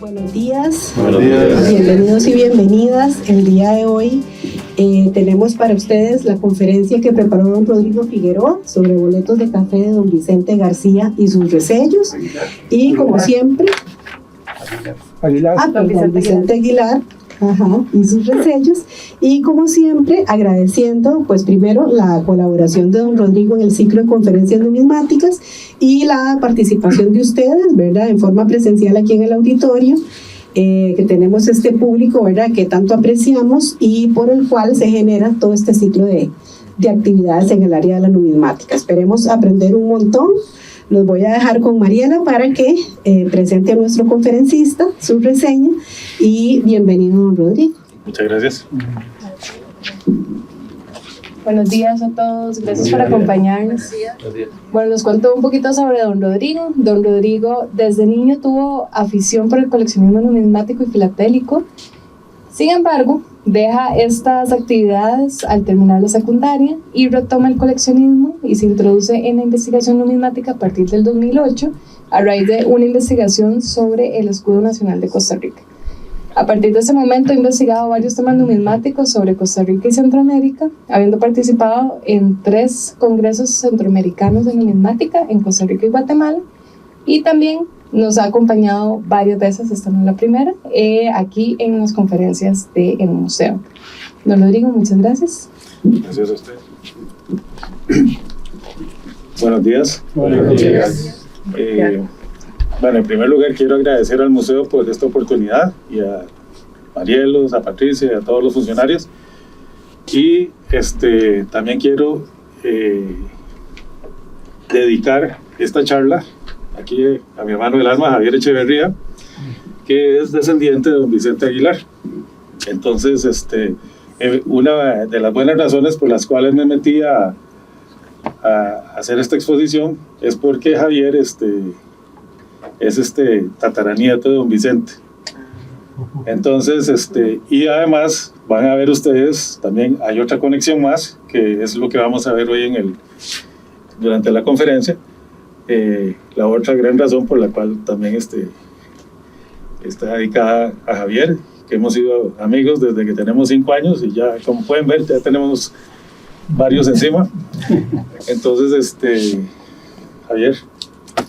Buenos días. Buenos días. Bienvenidos y bienvenidas. El día de hoy tenemos para ustedes la conferencia que preparó don Rodrigo Figueroa sobre boletos de café de don Vicente García y sus resellos. Y como siempre, don Vicente Aguilar. Y sus resellos. Y como siempre, agradeciendo pues primero la colaboración de don Rodrigo en el ciclo de conferencias numismáticas y la participación de ustedes, ¿verdad?, en forma presencial aquí en el auditorio, que tenemos este público, ¿verdad?, que tanto apreciamos y por el cual se genera todo este ciclo de actividades en el área de la numismática. Esperemos aprender un montón. Los voy a dejar con Mariela para que presente a nuestro conferencista su reseña, y bienvenido, don Rodrigo. Muchas gracias. Buenos días a todos, gracias por acompañarnos. Bueno, les cuento un poquito sobre don Rodrigo. Don Rodrigo desde niño tuvo afición por el coleccionismo numismático y filatélico. Sin embargo, deja estas actividades al terminar la secundaria y retoma el coleccionismo y se introduce en la investigación numismática a partir del 2008 a raíz de una investigación sobre el escudo nacional de Costa Rica. A partir de ese momento ha investigado varios temas numismáticos sobre Costa Rica y Centroamérica, habiendo participado en 3 congresos centroamericanos de numismática en Costa Rica y Guatemala, y también nos ha acompañado varias veces, esta no es la primera, aquí en las conferencias del museo. Don Rodrigo, muchas gracias. Gracias a usted. Buenos días. Buenos días. Bueno, en primer lugar quiero agradecer al museo por esta oportunidad y a Marielos, a Patricia y a todos los funcionarios. Y también quiero dedicar esta charla aquí a mi hermano del alma, Javier Echeverría, que es descendiente de don Vicente Aguilar. Entonces, una de las buenas razones por las cuales me metí a hacer esta exposición es porque Javier es tataranieto de don Vicente. Entonces, y además van a ver ustedes, también hay otra conexión más, que es lo que vamos a ver hoy durante la conferencia. La otra gran razón por la cual también está dedicada a Javier, que hemos sido amigos desde que tenemos 5 años y ya, como pueden ver, ya tenemos varios encima. Entonces, Javier.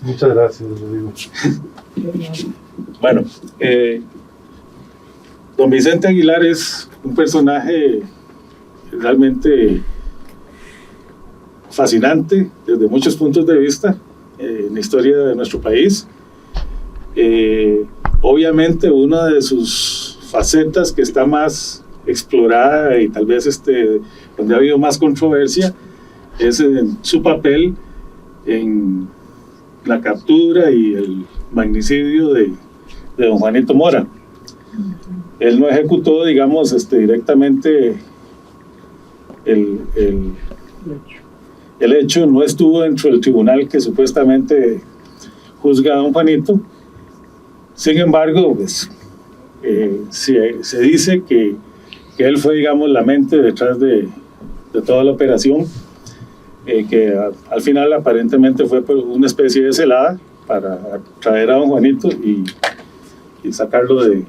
Muchas gracias, Rodrigo. Bueno, don Vicente Aguilar es un personaje realmente fascinante desde muchos puntos de vista en la historia de nuestro país. Obviamente una de sus facetas que está más explorada y tal vez donde ha habido más controversia es en su papel en la captura y el magnicidio de don Juanito Mora. Él no ejecutó, digamos, directamente el hecho, no estuvo dentro del tribunal que supuestamente juzga a don Juanito. Sin embargo, pues, se dice que él fue, digamos, la mente detrás de toda la operación, que al final aparentemente fue por una especie de celada para traer a don Juanito y sacarlo de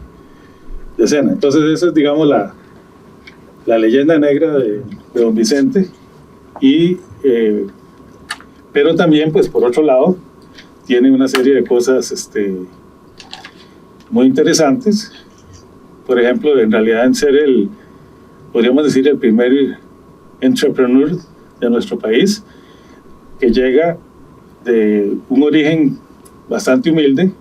escena. Entonces esa es, digamos, la leyenda negra de don Vicente. Pero también, pues, por otro lado, tiene una serie de cosas muy interesantes. Por ejemplo, en realidad en ser podríamos decir, el primer entrepreneur de nuestro país, que llega de un origen bastante humilde.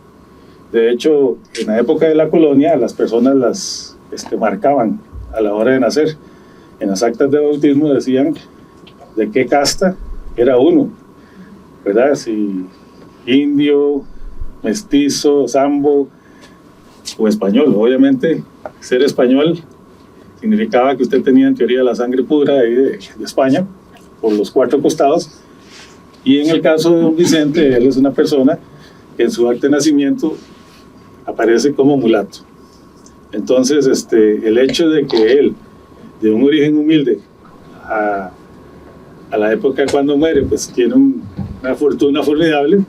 De hecho, en la época de la colonia, las personas las marcaban a la hora de nacer. En las actas de bautismo decían de qué casta era uno, ¿verdad? Si indio, mestizo, sambo o español. Obviamente, ser español significaba que usted tenía en teoría la sangre pura de España, por los 4 costados. Y en el caso de don Vicente, él es una persona que en su acta de nacimiento aparece como mulato. Entonces, el hecho de que él, de un origen humilde, a la época cuando muere, pues tiene una fortuna formidable,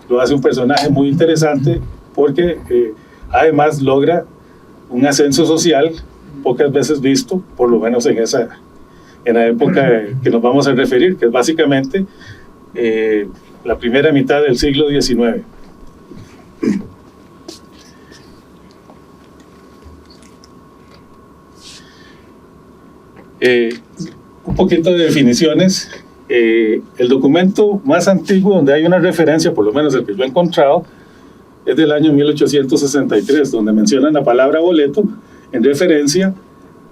lo hace un personaje muy interesante porque además logra un ascenso social pocas veces visto, por lo menos en la época que nos vamos a referir, que es básicamente la primera mitad del siglo XIX. Un poquito de definiciones. El documento más antiguo donde hay una referencia, por lo menos el que yo he encontrado, es del año 1863, donde mencionan la palabra boleto en referencia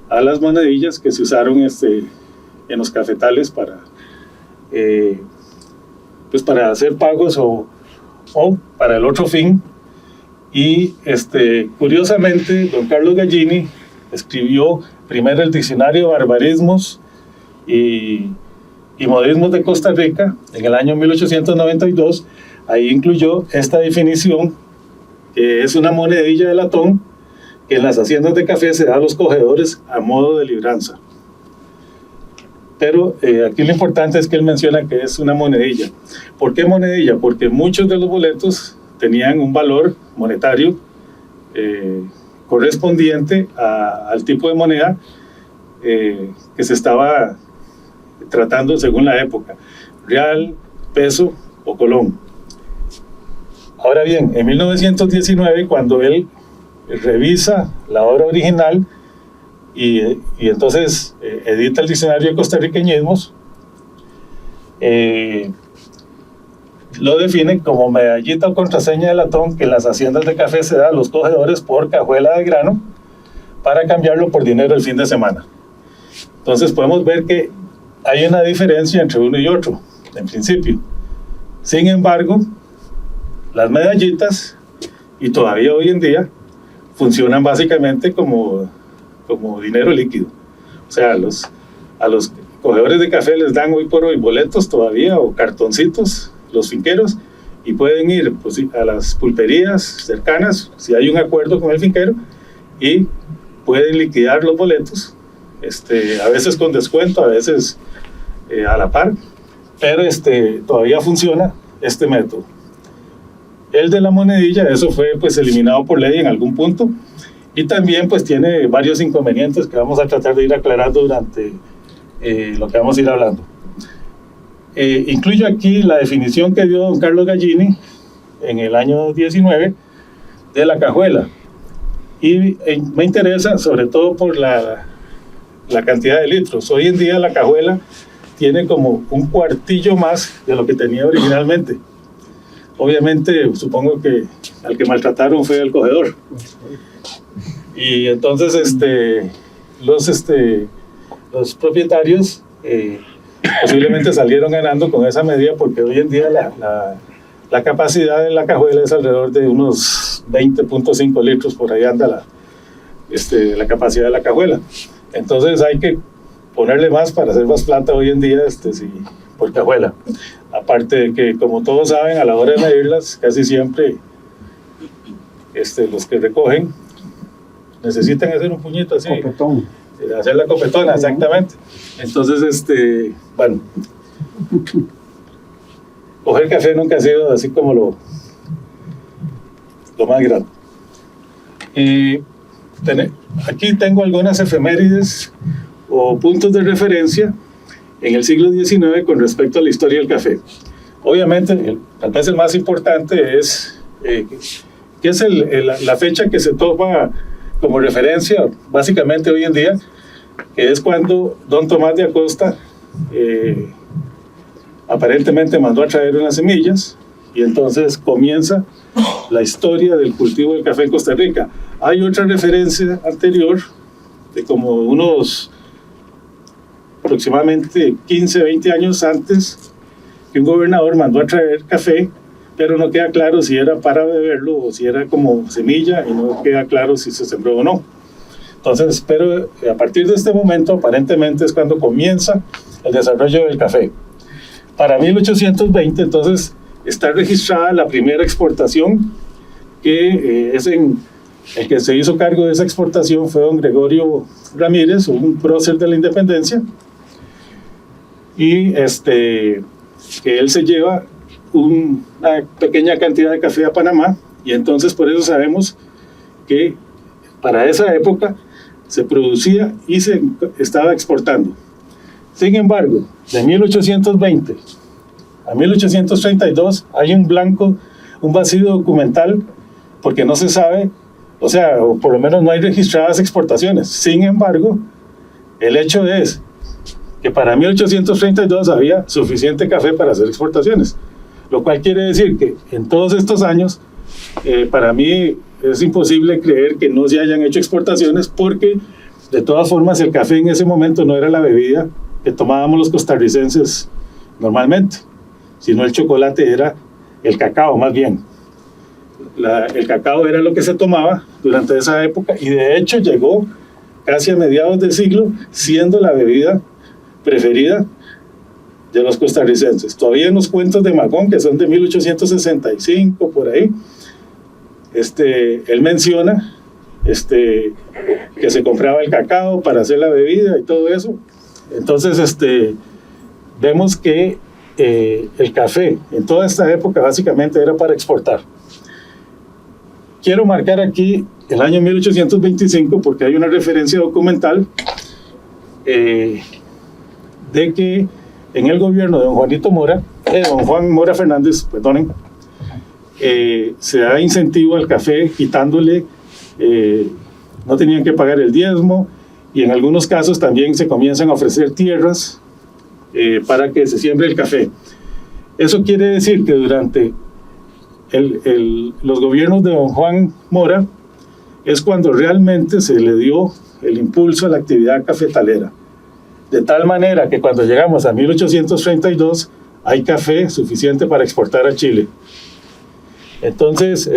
a las monedillas que se usaron en los cafetales para hacer pagos o para el otro fin. Y curiosamente, don Carlos Gallini escribió primero el Diccionario de Barbarismos y Modismos de Costa Rica en el año 1892. Ahí incluyó esta definición, que es una monedilla de latón que en las haciendas de café se da a los cogedores a modo de libranza. Pero aquí lo importante es que él menciona que es una monedilla. ¿Por qué monedilla? Porque muchos de los boletos tenían un valor monetario correspondiente al tipo de moneda que se estaba tratando según la época: real, peso o colón. Ahora bien, en 1919, cuando él revisa la obra original y entonces edita el Diccionario de Costarriqueñismos, lo define como medallita o contraseña de latón que en las haciendas de café se da a los cogedores por cajuela de grano para cambiarlo por dinero el fin de semana. Entonces podemos ver que hay una diferencia entre uno y otro, en principio. Sin embargo, las medallitas, y todavía hoy en día, funcionan básicamente como dinero líquido. O sea, a los cogedores de café les dan hoy por hoy boletos todavía o cartoncitos, los finqueros, y pueden ir a las pulperías cercanas, si hay un acuerdo con el finquero, y pueden liquidar los boletos, a veces con descuento, a veces a la par, pero todavía funciona este método. El de la monedilla, eso fue eliminado por ley en algún punto, y también tiene varios inconvenientes que vamos a tratar de ir aclarando durante lo que vamos a ir hablando. Incluyo aquí la definición que dio don Carlos Gallini en el año 19 de la cajuela, y me interesa sobre todo por la cantidad de litros. Hoy en día la cajuela tiene como un cuartillo más de lo que tenía originalmente. Obviamente, supongo que al que maltrataron fue el cogedor. Y entonces los propietarios posiblemente salieron ganando con esa medida, porque hoy en día la capacidad de la cajuela es alrededor de unos 20.5 litros, por ahí anda la capacidad de la cajuela. Entonces hay que ponerle más para hacer más plata hoy en día por cajuela. Aparte de que, como todos saben, a la hora de medirlas, casi siempre los que recogen necesitan hacer un puñito así. Copetón. Hacer la copetona, exactamente. Entonces, bueno, coger café nunca ha sido así como lo más grande. Aquí tengo algunas efemérides o puntos de referencia en el siglo XIX con respecto a la historia del café. Obviamente, tal vez el más importante es que es la fecha que se toma como referencia básicamente hoy en día, que es cuando don Tomás de Acosta aparentemente mandó a traer unas semillas, y entonces comienza la historia del cultivo del café en Costa Rica. Hay otra referencia anterior de como unos aproximadamente 15, 20 años antes, que un gobernador mandó a traer café, pero no queda claro si era para beberlo o si era como semilla, y no queda claro si se sembró o no. Entonces, pero a partir de este momento, aparentemente es cuando comienza el desarrollo del café. Para 1820, entonces, está registrada la primera exportación, que el que se hizo cargo de esa exportación fue don Gregorio Ramírez, un prócer de la independencia, y que él se lleva una pequeña cantidad de café a Panamá, Y entonces por eso sabemos que para esa época se producía y se estaba exportando. Sin embargo, de 1820 a 1832 hay un vacío documental, porque no se sabe, o sea, o por lo menos no hay registradas exportaciones. Sin embargo, el hecho es que para 1832 había suficiente café para hacer exportaciones, lo cual quiere decir que en todos estos años, para mí es imposible creer que no se hayan hecho exportaciones, porque de todas formas el café en ese momento no era la bebida que tomábamos los costarricenses normalmente, sino el chocolate era el cacao más bien. El cacao era lo que se tomaba durante esa época, y de hecho llegó casi a mediados del siglo siendo la bebida preferida de los costarricenses. Todavía en los cuentos de Magón, que son de 1865 por ahí, él menciona que se compraba el cacao para hacer la bebida y todo eso. Entonces vemos que el café en toda esta época básicamente era para exportar. Quiero marcar aquí el año 1825 porque hay una referencia documental de que en el gobierno de don Juan Mora Fernández, perdonen, se da incentivo al café quitándole, no tenían que pagar el diezmo, y en algunos casos también se comienzan a ofrecer tierras para que se siembre el café. Eso quiere decir que durante los gobiernos de don Juan Mora es cuando realmente se le dio el impulso a la actividad cafetalera. De tal manera que cuando llegamos a 1832 hay café suficiente para exportar a Chile. Entonces,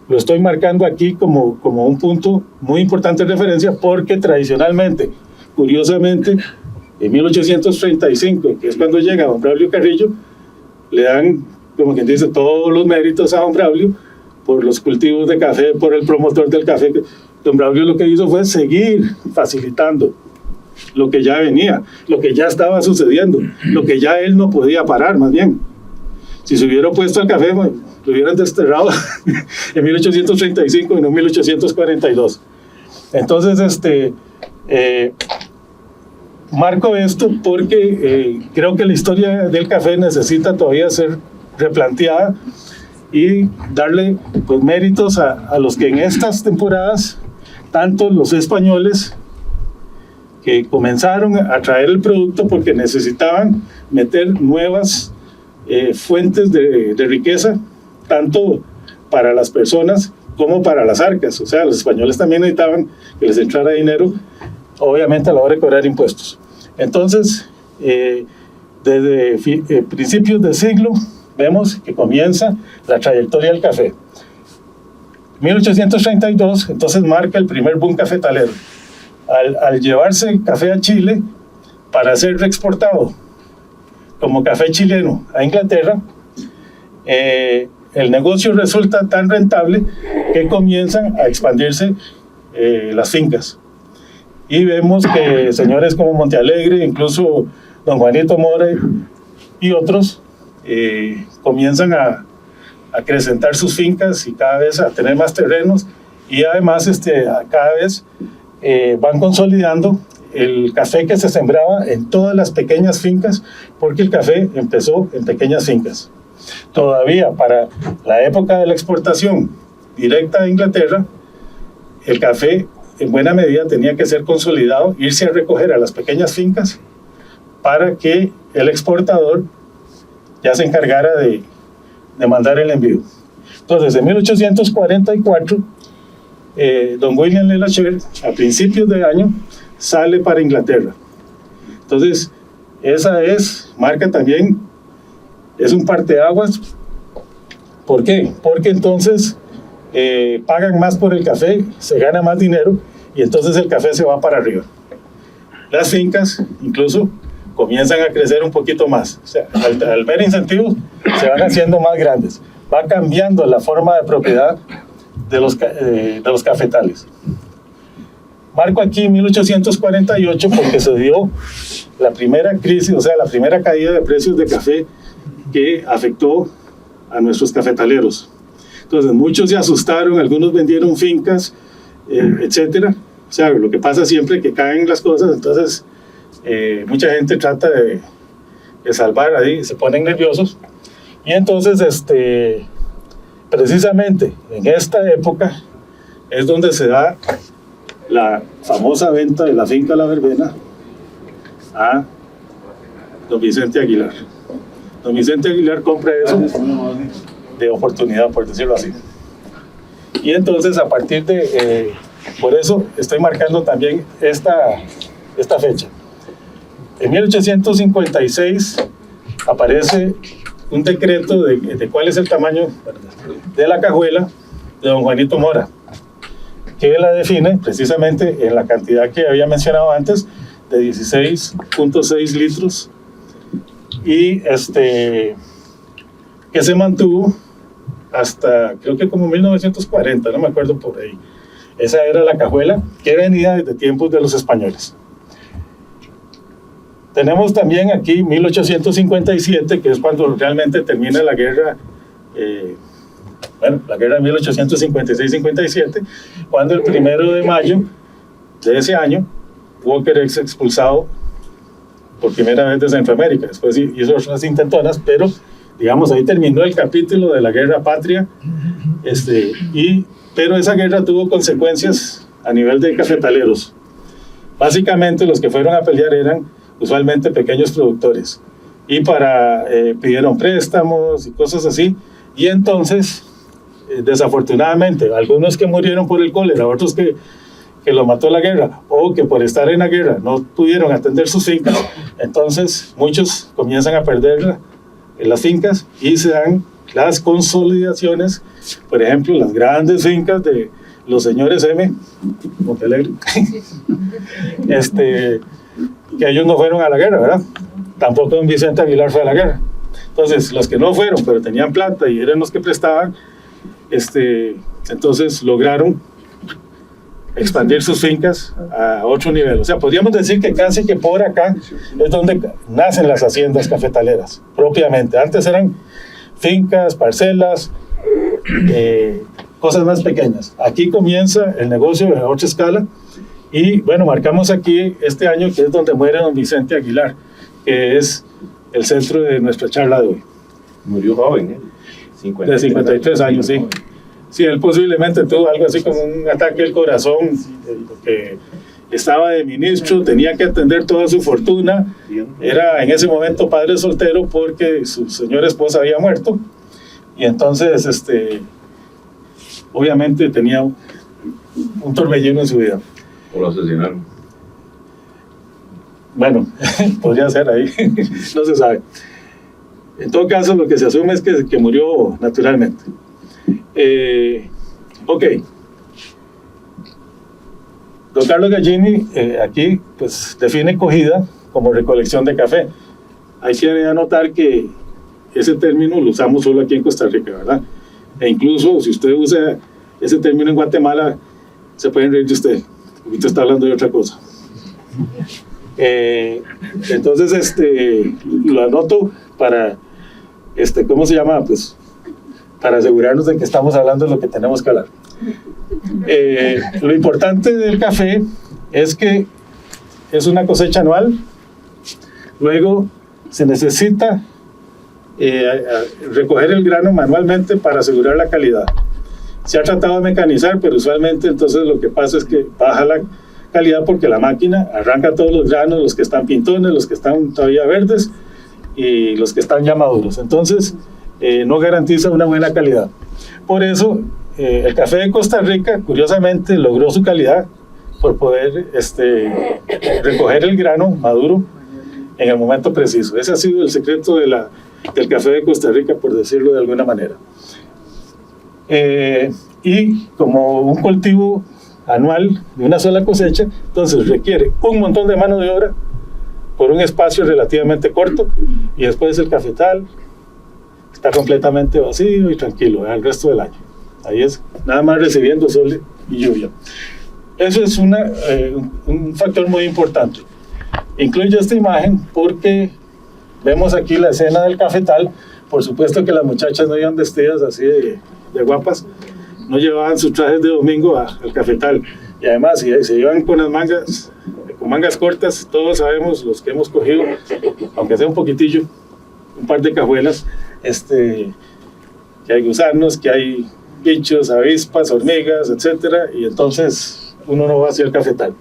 lo estoy marcando aquí como un punto muy importante de referencia, porque tradicionalmente, curiosamente, en 1835, que es cuando llega don Braulio Carrillo, le dan, como quien dice, todos los méritos a don Braulio por los cultivos de café, por el promotor del café. Don Braulio lo que hizo fue seguir facilitando lo que ya venía, lo que ya estaba sucediendo, lo que ya él no podía parar, más bien. Si se hubiera opuesto al café, lo hubieran desterrado en 1835 y no en 1842. Entonces, marco esto porque creo que la historia del café necesita todavía ser replanteada y darle pues méritos a los que en estas temporadas, tanto los españoles que comenzaron a traer el producto porque necesitaban meter nuevas fuentes de riqueza, tanto para las personas como para las arcas. O sea, los españoles también necesitaban que les entrara dinero, obviamente a la hora de cobrar impuestos. Entonces, desde principios del siglo, vemos que comienza la trayectoria del café. 1832, entonces marca el primer boom cafetalero. Al llevarse café a Chile para ser reexportado como café chileno a Inglaterra, el negocio resulta tan rentable que comienzan a expandirse las fincas. Y vemos que señores como Montealegre, incluso don Juanito Mora y otros, comienzan a acrecentar sus fincas y cada vez a tener más terrenos, y además cada vez van consolidando el café que se sembraba en todas las pequeñas fincas, porque el café empezó en pequeñas fincas. Todavía para la época de la exportación directa a Inglaterra, el café en buena medida tenía que ser consolidado, irse a recoger a las pequeñas fincas para que el exportador ya se encargara de mandar el envío. Entonces, en 1844, don William Le Lacher, a principios de año, sale para Inglaterra. Entonces, esa marca también, es un parteaguas. ¿Por qué? Porque entonces pagan más por el café, se gana más dinero, y entonces el café se va para arriba. Las fincas, incluso, comienzan a crecer un poquito más. O sea, al ver incentivos, se van haciendo más grandes. Va cambiando la forma de propiedad de los cafetales. Marco aquí 1848 porque se dio la primera crisis, o sea, la primera caída de precios de café que afectó a nuestros cafetaleros. Entonces muchos se asustaron, algunos vendieron fincas, etcétera. O sea, lo que pasa siempre que caen las cosas, entonces mucha gente trata de salvar ahí, se ponen nerviosos. Y entonces, precisamente en esta época es donde se da la famosa venta de la finca La Verbena a don Vicente Aguilar. Don Vicente Aguilar compra eso de oportunidad, por decirlo así. Y entonces, a partir de... por eso estoy marcando también esta fecha. En 1856 aparece un decreto de cuál es el tamaño de la cajuela de don Juanito Mora, que la define precisamente en la cantidad que había mencionado antes, de 16.6 litros, y que se mantuvo hasta, creo que como 1940, no me acuerdo por ahí. Esa era la cajuela que venía desde tiempos de los españoles. Tenemos también aquí 1857, que es cuando realmente termina la guerra, la guerra de 1856-57, cuando el 1 de mayo de ese año, Walker es expulsado por primera vez de Centroamérica. Después hizo otras intentonas, pero digamos ahí terminó el capítulo de la guerra patria, pero esa guerra tuvo consecuencias a nivel de cafetaleros. Básicamente los que fueron a pelear eran usualmente pequeños productores, y pidieron préstamos y cosas así, y entonces desafortunadamente algunos que murieron por el cólera, otros que los mató la guerra, o que por estar en la guerra no pudieron atender sus fincas, entonces muchos comienzan a perder las fincas y se dan las consolidaciones, por ejemplo las grandes fincas de los señores M. Montealegre, que ellos no fueron a la guerra, ¿verdad? Tampoco don Vicente Aguilar fue a la guerra. Entonces los que no fueron pero tenían plata y eran los que prestaban, entonces lograron expandir sus fincas a otro nivel. O sea, podríamos decir que casi que por acá es donde nacen las haciendas cafetaleras, propiamente. Antes eran fincas, parcelas, cosas más pequeñas. Aquí comienza el negocio a otra escala, y bueno, marcamos aquí este año que es donde muere don Vicente Aguilar, que es el centro de nuestra charla de hoy. Murió joven, de 53 años, sí. Sí, él posiblemente tuvo algo así como un ataque al corazón, porque estaba de ministro, tenía que atender toda su fortuna, era en ese momento padre soltero porque su señora esposa había muerto, y entonces obviamente tenía un torbellino en su vida. ¿O lo asesinaron? Bueno, podría ser ahí, no se sabe. En todo caso, lo que se asume es que murió naturalmente. Ok. Don Carlos Gallini aquí pues define cogida como recolección de café. Hay que anotar que ese término lo usamos solo aquí en Costa Rica, ¿verdad? E incluso si usted usa ese término en Guatemala, se pueden reír de usted, porque usted está hablando de otra cosa. Entonces lo anoto para ¿cómo se llama? Pues para asegurarnos de que estamos hablando de lo que tenemos que hablar. Lo importante del café es que es una cosecha anual. Luego se necesita recoger el grano manualmente para asegurar la calidad. Se ha tratado de mecanizar, pero usualmente entonces lo que pasa es que baja la calidad porque la máquina arranca todos los granos, los que están pintones, los que están todavía verdes y los que están ya maduros. Entonces no garantiza una buena calidad. Por eso el café de Costa Rica curiosamente logró su calidad por poder recoger el grano maduro en el momento preciso. Ese ha sido el secreto del café de Costa Rica, por decirlo de alguna manera. Y como un cultivo anual de una sola cosecha, entonces requiere un montón de mano de obra por un espacio relativamente corto, y después el cafetal está completamente vacío y tranquilo el resto del año. Ahí es nada más recibiendo sol y lluvia. Eso es un factor muy importante. Incluyo esta imagen porque vemos aquí la escena del cafetal. Por supuesto que las muchachas no iban vestidas así de guapas, no llevaban sus trajes de domingo al cafetal. Y además, si se iban con mangas cortas, todos sabemos, los que hemos cogido, aunque sea un poquitillo, un par de cajuelas, que hay gusanos, que hay bichos, avispas, hormigas, etcétera, y entonces uno no va hacia el cafetal.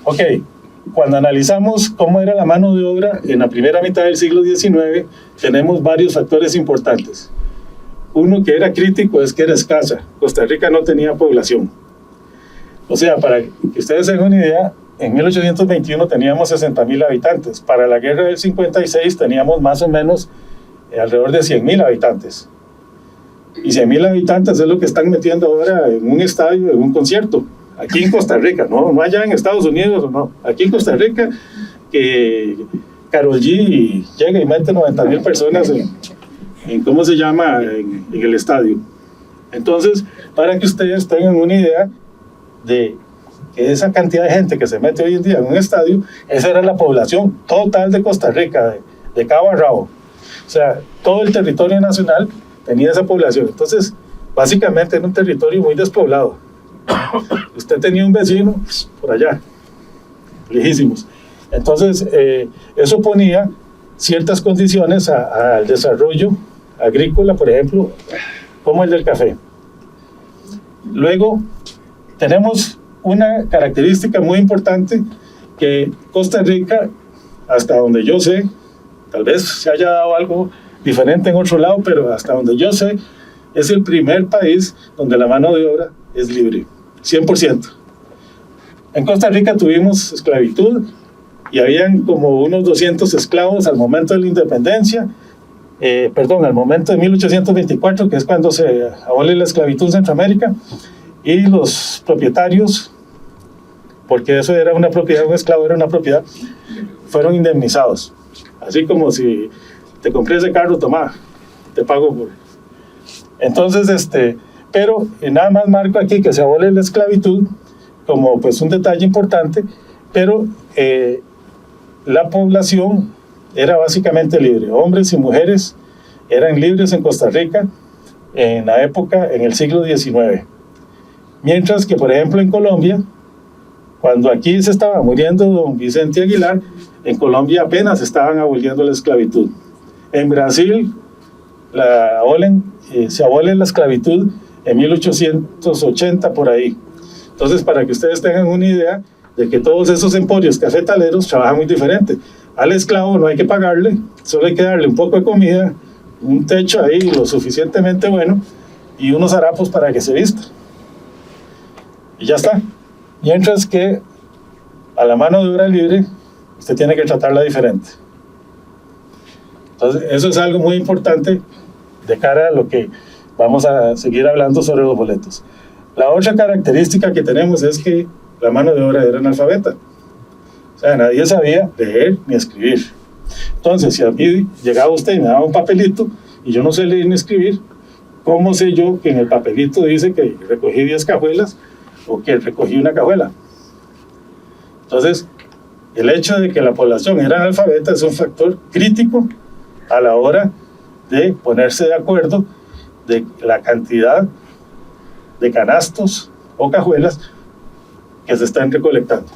Ok, cuando analizamos cómo era la mano de obra en la primera mitad del siglo XIX, tenemos varios factores importantes. Uno que era crítico es que era escasa. Costa Rica no tenía población. O sea, para que ustedes se den una idea, en 1821 teníamos 60,000 habitantes. Para la guerra del 56 teníamos más o menos alrededor de 100,000 habitantes. Y 100,000 habitantes es lo que están metiendo ahora en un estadio, en un concierto. Aquí en Costa Rica, no allá en Estados Unidos o no. Aquí en Costa Rica, que Karol G llega y mete 90,000 personas en ¿cómo se llama? En el estadio. Entonces, para que ustedes tengan una idea de que esa cantidad de gente que se mete hoy en día en un estadio, esa era la población total de Costa Rica, de cabo a rabo. O sea, todo el territorio nacional tenía esa población. Entonces, básicamente era un territorio muy despoblado. Usted tenía un vecino por allá, lejísimos. Entonces, eso ponía ciertas condiciones al desarrollo agrícola, por ejemplo, como el del café. Luego, tenemos una característica muy importante que Costa Rica, hasta donde yo sé, tal vez se haya dado algo diferente en otro lado, pero hasta donde yo sé, es el primer país donde la mano de obra es libre, 100%. En Costa Rica tuvimos esclavitud y habían como unos 200 esclavos al momento de la independencia, al momento de 1824, que es cuando se abole la esclavitud en Centroamérica, y los propietarios, porque eso era una propiedad, un esclavo era una propiedad, fueron indemnizados. Así como si te compré ese carro, toma, te pago por... Entonces, pero nada más marco aquí que se abole la esclavitud como pues un detalle importante, pero la población era básicamente libre. Hombres y mujeres eran libres en Costa Rica en la época, en el siglo XIX. Mientras que, por ejemplo, en Colombia, cuando aquí se estaba muriendo don Vicente Aguilar, en Colombia apenas estaban aboliendo la esclavitud. En Brasil se abole la esclavitud en 1880 por ahí. Entonces, para que ustedes tengan una idea de que todos esos emporios cafetaleros trabajan muy diferente. Al esclavo no hay que pagarle, solo hay que darle un poco de comida, un techo ahí lo suficientemente bueno y unos harapos para que se vista. Y ya está. Mientras que a la mano de obra libre, usted tiene que tratarla diferente. Entonces, eso es algo muy importante de cara a lo que vamos a seguir hablando sobre los boletos. La otra característica que tenemos es que la mano de obra era analfabeta. O sea, nadie sabía leer ni escribir. Entonces, si a mí llegaba usted y me daba un papelito y yo no sé leer ni escribir, ¿cómo sé yo que en el papelito dice que recogí 10 cajuelas o que recogí una cajuela? Entonces, el hecho de que la población era analfabeta es un factor crítico a la hora de ponerse de acuerdo de la cantidad de canastos o cajuelas que se están recolectando.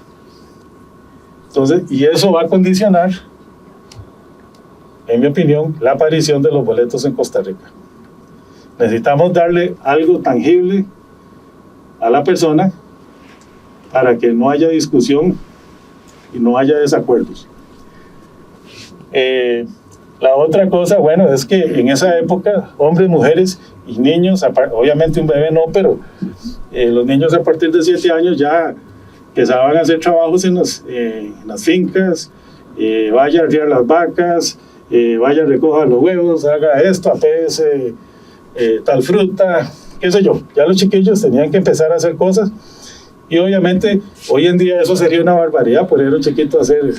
Entonces, y eso va a condicionar, en mi opinión, la aparición de los boletos en Costa Rica. Necesitamos darle algo tangible a la persona para que no haya discusión y no haya desacuerdos. La otra cosa, bueno, es que en esa época, hombres, mujeres y niños, obviamente un bebé no, pero los niños a partir de 7 años ya empezaban a hacer trabajos en las fincas, vaya a arriar las vacas, vaya a recoger los huevos, haga esto, apese tal fruta, qué sé yo. Ya los chiquillos tenían que empezar a hacer cosas y obviamente hoy en día eso sería una barbaridad, poner a un chiquito a hacer,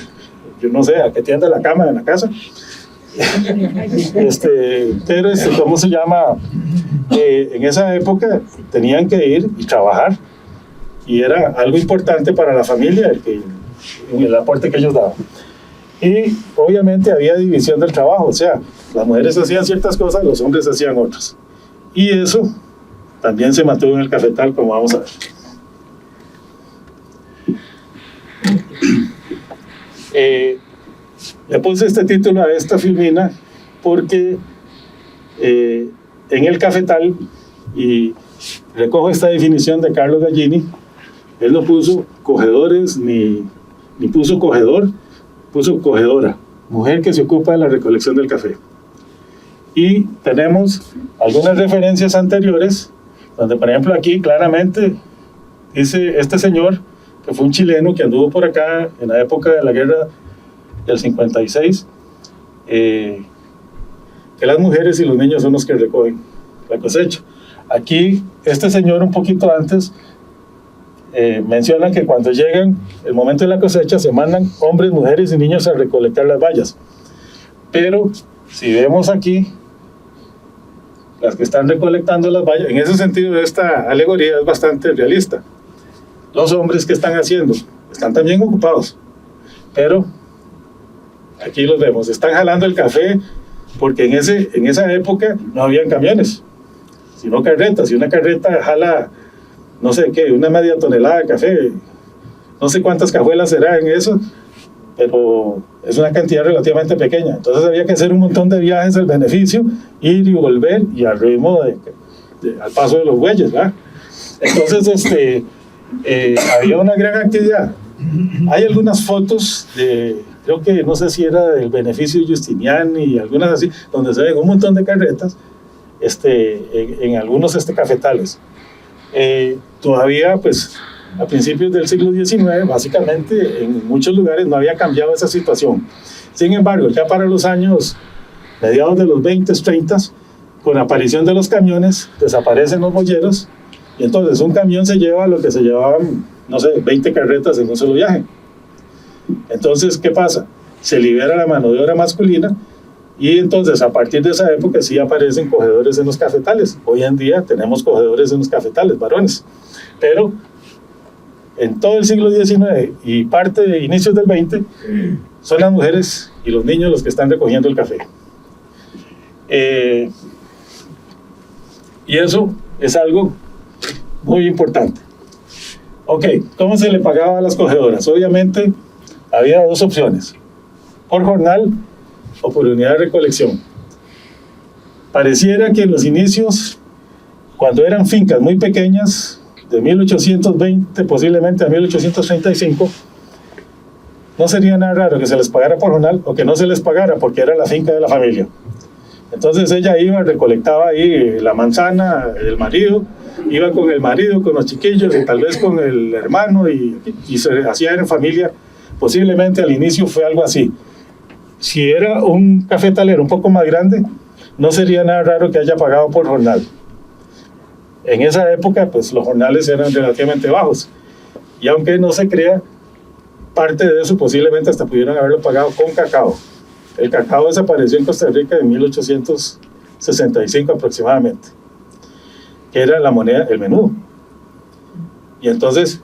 yo no sé, a que tienda la cama en la casa. Pero ¿cómo se llama? En esa época tenían que ir y trabajar y era algo importante para la familia el aporte que ellos daban. Y obviamente había división del trabajo, o sea, las mujeres hacían ciertas cosas, los hombres hacían otras. Y eso también se mantuvo en el cafetal, como vamos a ver. Le puse este título a esta filmina porque en el cafetal, y recojo esta definición de Carlo Gallini, él no puso cogedores ni puso cogedor, puso cogedora, mujer que se ocupa de la recolección del café. Y tenemos algunas referencias anteriores, donde por ejemplo aquí claramente dice este señor, que fue un chileno que anduvo por acá en la época de la guerra del 56, que las mujeres y los niños son los que recogen la cosecha. Aquí este señor un poquito antes menciona que cuando llegan el momento de la cosecha se mandan hombres, mujeres y niños a recolectar las bayas. Pero si vemos aquí, las que están recolectando las bayas, en ese sentido esta alegoría es bastante realista. Los hombres que están haciendo están también ocupados, pero aquí los vemos, están jalando el café porque en esa época no habían camiones, sino carretas, y una carreta jala, no sé qué, una media tonelada de café, no sé cuántas cajuelas será en eso, pero es una cantidad relativamente pequeña. Entonces había que hacer un montón de viajes al beneficio, ir y volver, y al ritmo al paso de los bueyes, ¿verdad? Entonces había una gran actividad. Hay algunas fotos creo que no sé si era del beneficio Justiniani y algunas así, donde se ven un montón de carretas en algunos cafetales. Todavía pues a principios del siglo XIX, básicamente en muchos lugares no había cambiado esa situación. Sin embargo, ya para los años mediados de los 20, 30, con la aparición de los camiones, desaparecen los boyeros, y entonces un camión se lleva lo que se llevaban, no sé, 20 carretas en un solo viaje. Entonces, ¿qué pasa? Se libera la mano de obra masculina, y entonces a partir de esa época sí aparecen cogedores en los cafetales. Hoy en día tenemos cogedores en los cafetales, varones. Pero en todo el siglo XIX y parte de inicios del XX, son las mujeres y los niños los que están recogiendo el café. Y eso es algo muy importante. Ok, ¿cómo se le pagaba a las cogedoras? Obviamente había dos opciones: por jornal o por unidad de recolección. Pareciera que en los inicios, cuando eran fincas muy pequeñas, de 1820 posiblemente a 1835, no sería nada raro que se les pagara por jornal o que no se les pagara porque era la finca de la familia. Entonces ella iba, recolectaba ahí la manzana, el marido, iba con el marido, con los chiquillos y tal vez con el hermano, y se hacía en familia. Posiblemente al inicio fue algo así. Si era un cafetalero un poco más grande, no sería nada raro que haya pagado por jornal. En esa época, pues los jornales eran relativamente bajos, y aunque no se crea, parte de eso posiblemente hasta pudieron haberlo pagado con cacao. El cacao desapareció en Costa Rica en 1865 aproximadamente, que era la moneda, el menudo. Y entonces,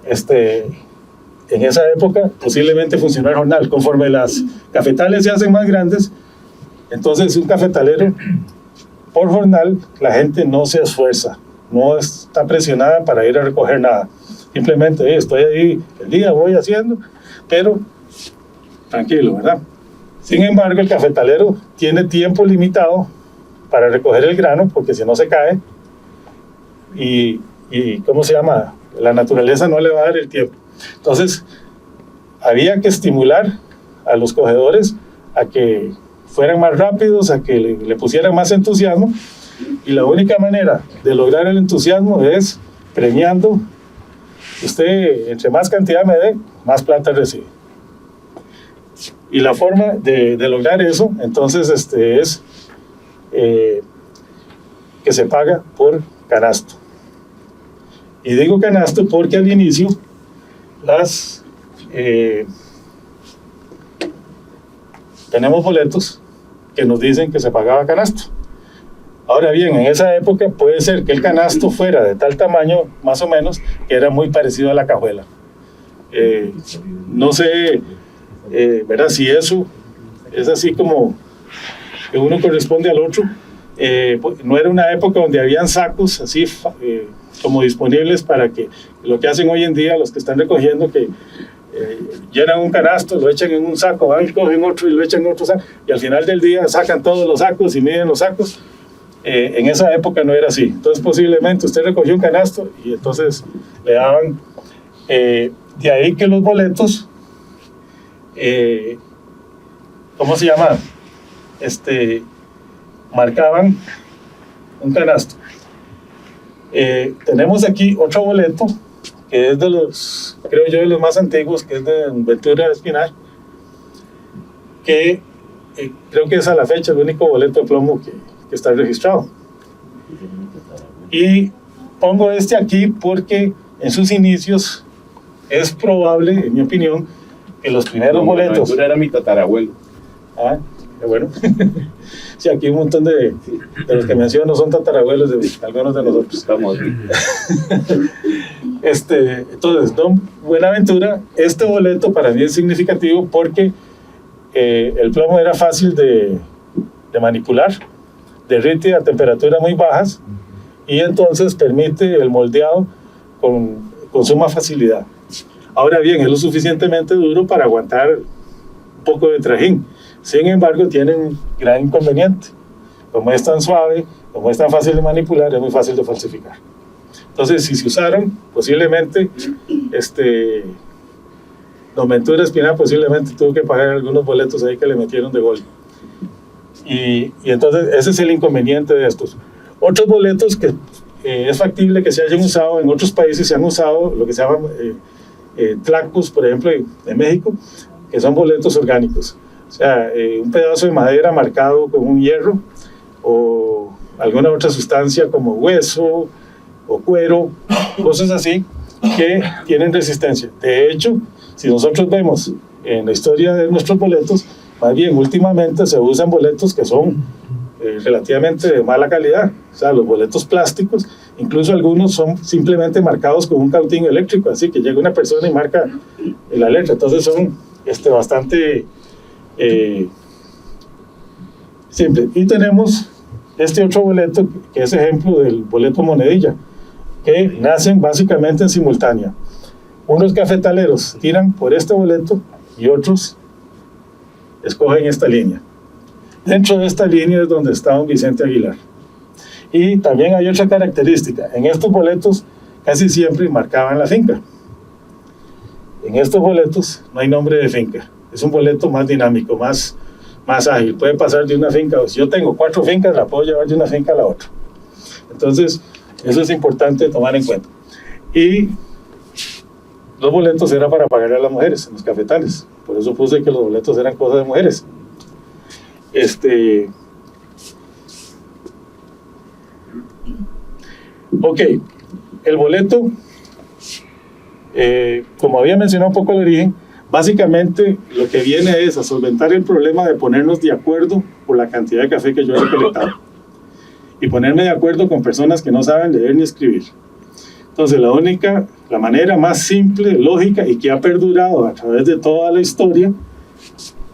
en esa época posiblemente funcionó el jornal. Conforme las cafetales se hacen más grandes, entonces un cafetalero por jornal, la gente no se esfuerza, no está presionada para ir a recoger nada. Simplemente estoy ahí el día, voy haciendo, pero tranquilo, ¿verdad? Sin embargo, el cafetalero tiene tiempo limitado para recoger el grano, porque si no se cae, y ¿cómo se llama? La naturaleza no le va a dar el tiempo. Entonces, había que estimular a los cogedores a que fueran más rápidos, a que le pusieran más entusiasmo, y la única manera de lograr el entusiasmo es premiando. Usted, entre más cantidad me dé, más plata recibe. Y la forma de lograr eso, entonces, es que se paga por canasto. Y digo canasto porque al inicio tenemos boletos que nos dicen que se pagaba canasto. Ahora bien, en esa época puede ser que el canasto fuera de tal tamaño, más o menos, que era muy parecido a la cajuela. No sé ¿verdad? Si eso es así como que uno corresponde al otro, no era una época donde habían sacos así como disponibles para que lo que hacen hoy en día los que están recogiendo, que llenan un canasto, lo echan en un saco, van y cogen otro y lo echan en otro saco, y al final del día sacan todos los sacos y miden los sacos. En esa época no era así. Entonces posiblemente usted recogió un canasto y entonces le daban, de ahí que los boletos, ¿cómo se llama? Marcaban un canasto. Tenemos aquí otro boleto que es de los, creo yo, de los más antiguos, que es de Ventura Espinal, que creo que es a la fecha el único boleto de plomo que está registrado. Y pongo este aquí porque en sus inicios es probable, en mi opinión, que los primeros boletos... Era mi tatarabuelo. Ah, bueno. Sí, aquí un montón de los que menciono son tatarabuelos de algunos de nosotros. Estamos aquí. Entonces, don Buenaventura, este boleto para mí es significativo porque el plomo era fácil de manipular, derrite a temperaturas muy bajas y entonces permite el moldeado con suma facilidad. Ahora bien, es lo suficientemente duro para aguantar un poco de trajín. Sin embargo, tiene un gran inconveniente. Como es tan suave, como es tan fácil de manipular, es muy fácil de falsificar. Entonces, si se usaron, posiblemente, don Ventura Espinal posiblemente tuvo que pagar algunos boletos ahí que le metieron de gol. Y entonces, ese es el inconveniente de estos. Otros boletos que es factible que se hayan usado, en otros países se han usado lo que se llaman tlacos, por ejemplo, en México, que son boletos orgánicos. O sea, un pedazo de madera marcado con un hierro o alguna otra sustancia como hueso o cuero, cosas así que tienen resistencia. De hecho, si nosotros vemos en la historia de nuestros boletos, más bien últimamente se usan boletos que son relativamente de mala calidad. O sea, los boletos plásticos, incluso algunos son simplemente marcados con un cautín eléctrico, así que llega una persona y marca la letra. Entonces son bastante simple. Y tenemos este otro boleto que es ejemplo del boleto monedilla, que nacen básicamente en simultánea. Unos cafetaleros tiran por este boleto y otros escogen esta línea. Dentro de esta línea es donde está don Vicente Aguilar. Y también hay otra característica. En estos boletos casi siempre marcaban la finca. En estos boletos no hay nombre de finca. Es un boleto más dinámico, más ágil. Puede pasar de una finca. Si yo tengo 4 fincas, la puedo llevar de una finca a la otra. Entonces, eso es importante tomar en cuenta. Y los boletos eran para pagarle a las mujeres en los cafetales. Por eso puse que los boletos eran cosas de mujeres. Ok, el boleto, como había mencionado un poco el origen, básicamente lo que viene es a solventar el problema de ponernos de acuerdo por la cantidad de café que yo he recolectado y ponerme de acuerdo con personas que no saben leer ni escribir. Entonces la manera más simple, lógica y que ha perdurado a través de toda la historia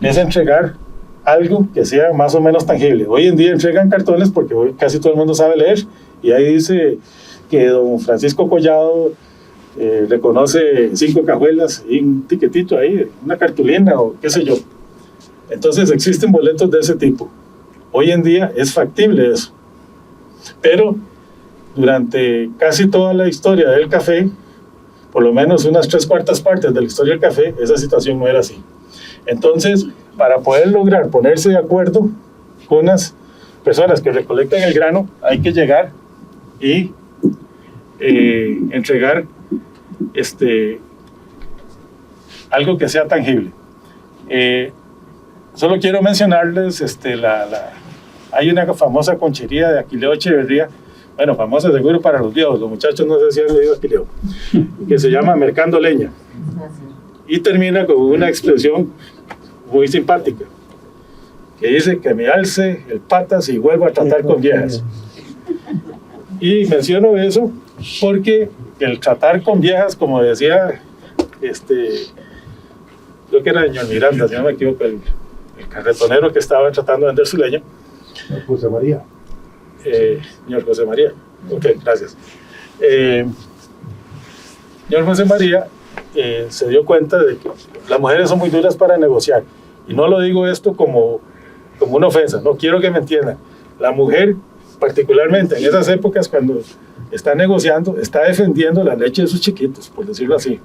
es entregar algo que sea más o menos tangible. Hoy en día entregan cartones porque hoy casi todo el mundo sabe leer y ahí dice que don Francisco Collado reconoce 5 cajuelas y un tiquetito ahí, una cartulina o qué sé yo. Entonces existen boletos de ese tipo. Hoy en día es factible eso. Pero durante casi toda la historia del café, por lo menos unas 3/4 partes de la historia del café, esa situación no era así. Entonces, para poder lograr ponerse de acuerdo con las personas que recolectan el grano, hay que llegar y entregar algo que sea tangible. Solo quiero mencionarles, hay una famosa conchería de Aquileo Echeverría, bueno, famosa seguro para los viejos, los muchachos no sé si han leído Aquileo, que se llama Mercando Leña. Y termina con una expresión muy simpática, que dice que me alce el patas y vuelvo a tratar con viejas. Y menciono eso porque el tratar con viejas, como decía creo que era señor Miranda, si no me equivoco, el carretonero que estaba tratando de vender su leña. José María. Señor José María. Ok, gracias. Señor José María se dio cuenta de que las mujeres son muy duras para negociar. Y no lo digo esto como una ofensa, no quiero que me entiendan. La mujer, particularmente en esas épocas cuando está negociando, está defendiendo la leche de sus chiquitos, por decirlo así.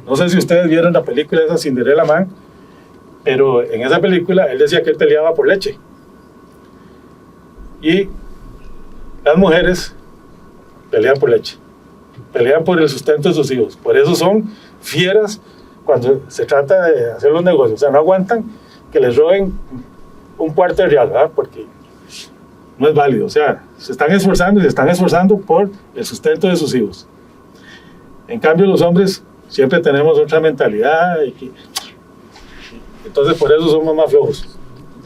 No sé si ustedes vieron la película esa Cinderella Man, pero en esa película él decía que él peleaba por leche. Y las mujeres pelean por leche, pelean por el sustento de sus hijos. Por eso son fieras cuando se trata de hacer los negocios. O sea, no aguantan que les roben un cuarto de real, ¿verdad? Porque no es válido. O sea, se están esforzando por el sustento de sus hijos. En cambio, los hombres siempre tenemos otra mentalidad. Entonces, por eso somos más flojos.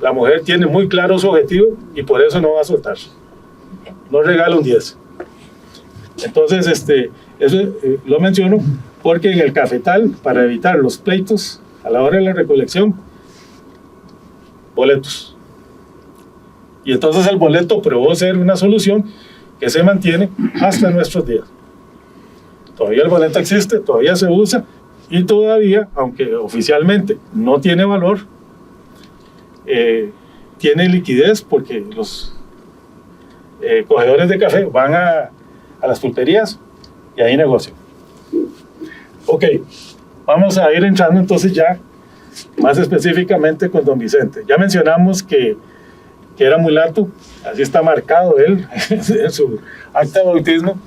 La mujer tiene muy claro su objetivo y por eso no va a soltar. No regala un 10. Entonces, eso lo menciono porque en el cafetal, para evitar los pleitos a la hora de la recolección, boletos. Y entonces el boleto probó ser una solución que se mantiene hasta nuestros días. Todavía el boleto existe, todavía se usa y todavía, aunque oficialmente no tiene valor, tiene liquidez porque los cogedores de café van a las pulperías y ahí negocian. Ok, vamos a ir entrando entonces ya más específicamente con don Vicente. Ya mencionamos que era mulato, así está marcado él en su acta de bautismo.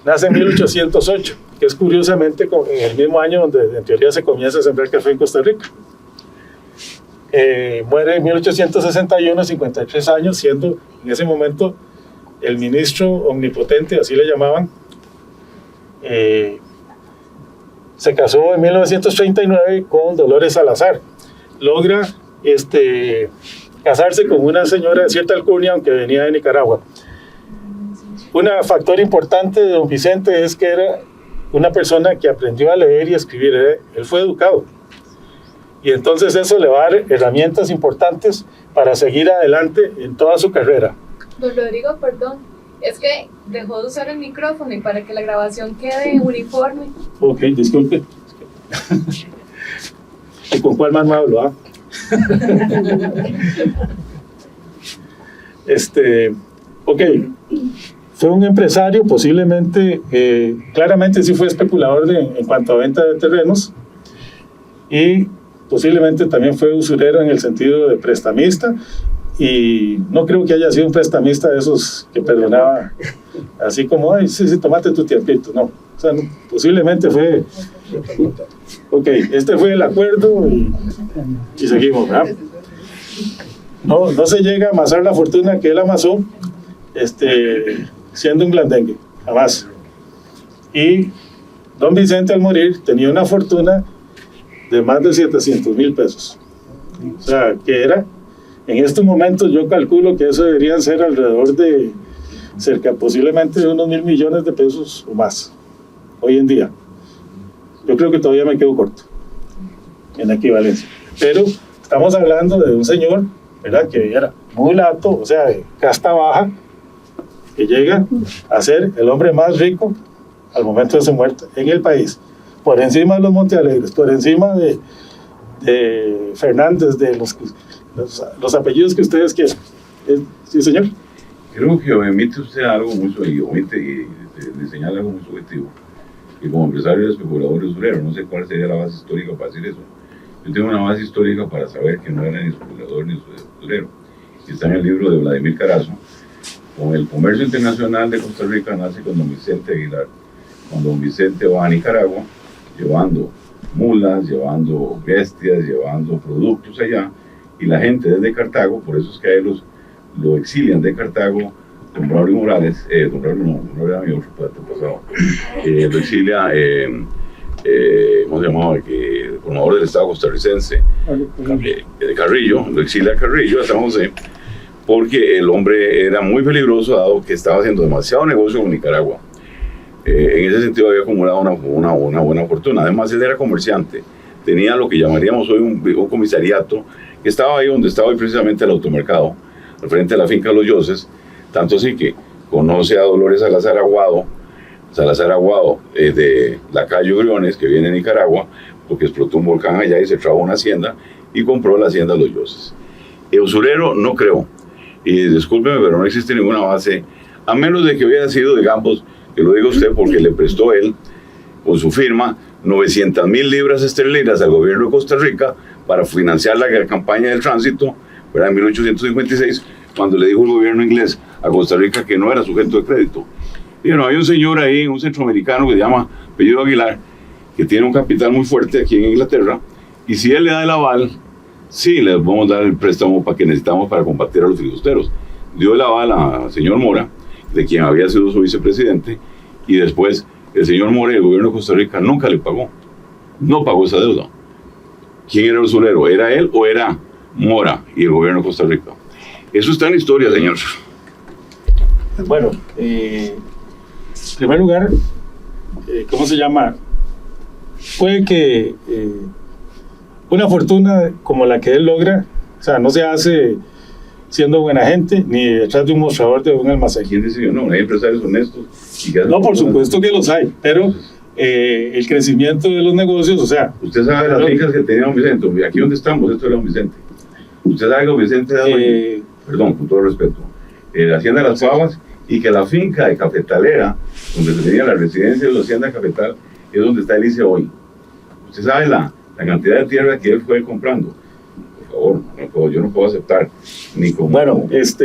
Nace en 1808, que es curiosamente en el mismo año donde en teoría se comienza a sembrar café en Costa Rica. Muere en 1861, 53 años, siendo en ese momento el ministro omnipotente, así le llamaban. Se casó en 1939 con Dolores Salazar. Logra casarse con una señora de cierta alcurnia, aunque venía de Nicaragua. Un factor importante de don Vicente es que era una persona que aprendió a leer y escribir. Él fue educado. Y entonces eso le va a dar herramientas importantes para seguir adelante en toda su carrera. Don Rodrigo, perdón, es que dejó de usar el micrófono y para que la grabación quede uniforme. Ok, disculpe. ¿Y con cuál mano hablo? Ok, fue un empresario, posiblemente, claramente sí fue especulador en cuanto a venta de terrenos y posiblemente también fue usurero en el sentido de prestamista y no creo que haya sido un prestamista de esos que perdonaba así como, ay, sí, tomate tu tiempito, no, o sea, posiblemente fue, ok, este fue el acuerdo y seguimos, ¿verdad? No se llega a amasar la fortuna que él amasó siendo un blandengue, jamás. Y don Vicente al morir tenía una fortuna de más de 700,000 pesos. O sea, que era, en estos momentos yo calculo que eso deberían ser alrededor de cerca posiblemente de unos 1,000 millones de pesos o más, hoy en día. Yo creo que todavía me quedo corto en equivalencia. Pero estamos hablando de un señor, ¿verdad?, que era mulato, o sea, de casta baja, que llega a ser el hombre más rico al momento de su muerte en el país, por encima de los Montealegres, por encima de Fernández, de los apellidos que ustedes quieran. Sí, señor. Creo que omite usted algo muy subjetivo, y señala algo muy subjetivo, que como empresario especulador y usurero, no sé cuál sería la base histórica para decir eso. Yo tengo una base histórica para saber que no era ni especulador ni usurero. Está en el libro de Vladimir Carazo. Con el comercio internacional de Costa Rica nace con don Vicente Aguilar. Cuando don Vicente va a Nicaragua, llevando mulas, llevando bestias, llevando productos allá, y la gente desde Cartago, por eso es que a él lo exilian de Cartago, don Braulio Morales, don Braulio era mi otro pasado, lo exilia, ¿cómo se llamaba? El gobernador del estado costarricense, de Carrillo, lo exilia a Carrillo, a San José, porque el hombre era muy peligroso, dado que estaba haciendo demasiado negocio con Nicaragua. En ese sentido había acumulado una buena fortuna. Además, él era comerciante tenía lo que llamaríamos hoy un comisariato, que estaba ahí donde estaba hoy precisamente el automercado, al frente de la finca Los Yoses, tanto así que conoce a Dolores Salazar Aguado de Lacayo Briones, que viene de Nicaragua, porque explotó un volcán allá y se trabó una hacienda, y compró la hacienda Los Yoses. Usurero no creo, y discúlpeme, pero no existe ninguna base, a menos de que hubiera sido, digamos, que lo diga usted porque le prestó él, con su firma, 900,000 libras esterlinas al gobierno de Costa Rica para financiar la campaña del tránsito, ¿verdad? En 1856, cuando le dijo el gobierno inglés a Costa Rica que no era sujeto de crédito. Y bueno, hay un señor ahí, un centroamericano que se llama Apellido Aguilar, que tiene un capital muy fuerte aquí en Inglaterra, y si él le da el aval, sí, les vamos a dar el préstamo que necesitamos para combatir a los filibusteros. Dio el aval al señor Mora, de quien había sido su vicepresidente, y después el señor Mora y el gobierno de Costa Rica nunca le pagó. No pagó esa deuda. ¿Quién era el usurero? ¿Era él o era Mora y el gobierno de Costa Rica? Eso está en la historia, señor. Bueno, en primer lugar, ¿cómo se llama? Puede que una fortuna como la que él logra, o sea, no se hace siendo buena gente, ni detrás de un mostrador de un almacén. ¿Quién decidió? No, hay empresarios honestos. No, por supuesto que los hay, pero el crecimiento de los negocios, o sea... Usted sabe las fincas que tenía Don Vicente, aquí donde estamos, esto era Don Vicente. Usted sabe que Don Vicente era perdón, con todo respeto, la Hacienda de las Pavas, y que la finca de Cafetalera, donde se tenía la residencia de la Hacienda Cafetal, es donde está el ICE hoy. Usted sabe la cantidad de tierra que él fue comprando. Por favor, yo no puedo aceptar ni como... Bueno, eso,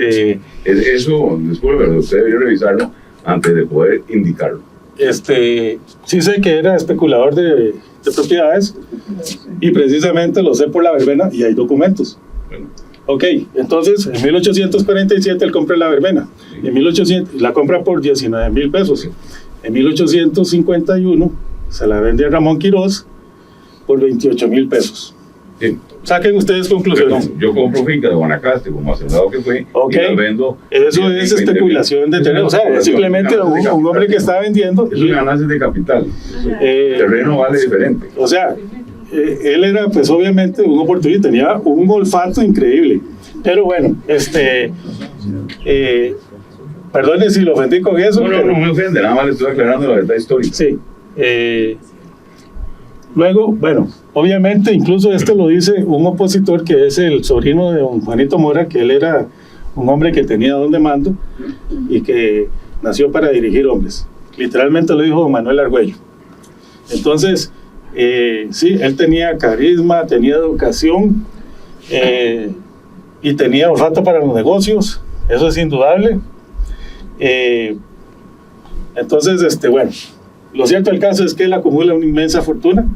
disculpe, pero usted debería revisarlo antes de poder indicarlo. Sí sé que era especulador de propiedades, y precisamente lo sé por la verbena, y hay documentos. Bueno. Ok, entonces en 1847 él compra la verbena, en 1800 la compra por 19,000 pesos, en 1851 se la vende a Ramón Quiroz por 28,000 pesos. Sí. Saquen ustedes conclusiones. Perdón, yo compro finca de Guanacaste, como hacendado que fue, y la vendo. Eso es especulación de terreno, o sea, es simplemente un hombre que está vendiendo. Eso es ganancias de capital. El terreno vale diferente. O sea, él era, pues obviamente, un oportunista, tenía un olfato increíble. Pero bueno, perdone si lo ofendí con eso. No me ofende, nada más le estoy aclarando la verdad histórica. Sí. Luego, bueno, obviamente, incluso esto lo dice un opositor que es el sobrino de don Juanito Mora, que él era un hombre que tenía don de mando y que nació para dirigir hombres. Literalmente lo dijo don Manuel Argüello. Entonces, sí, él tenía carisma, tenía educación y tenía olfato para los negocios, eso es indudable. Entonces, bueno, lo cierto del caso es que él acumula una inmensa fortuna,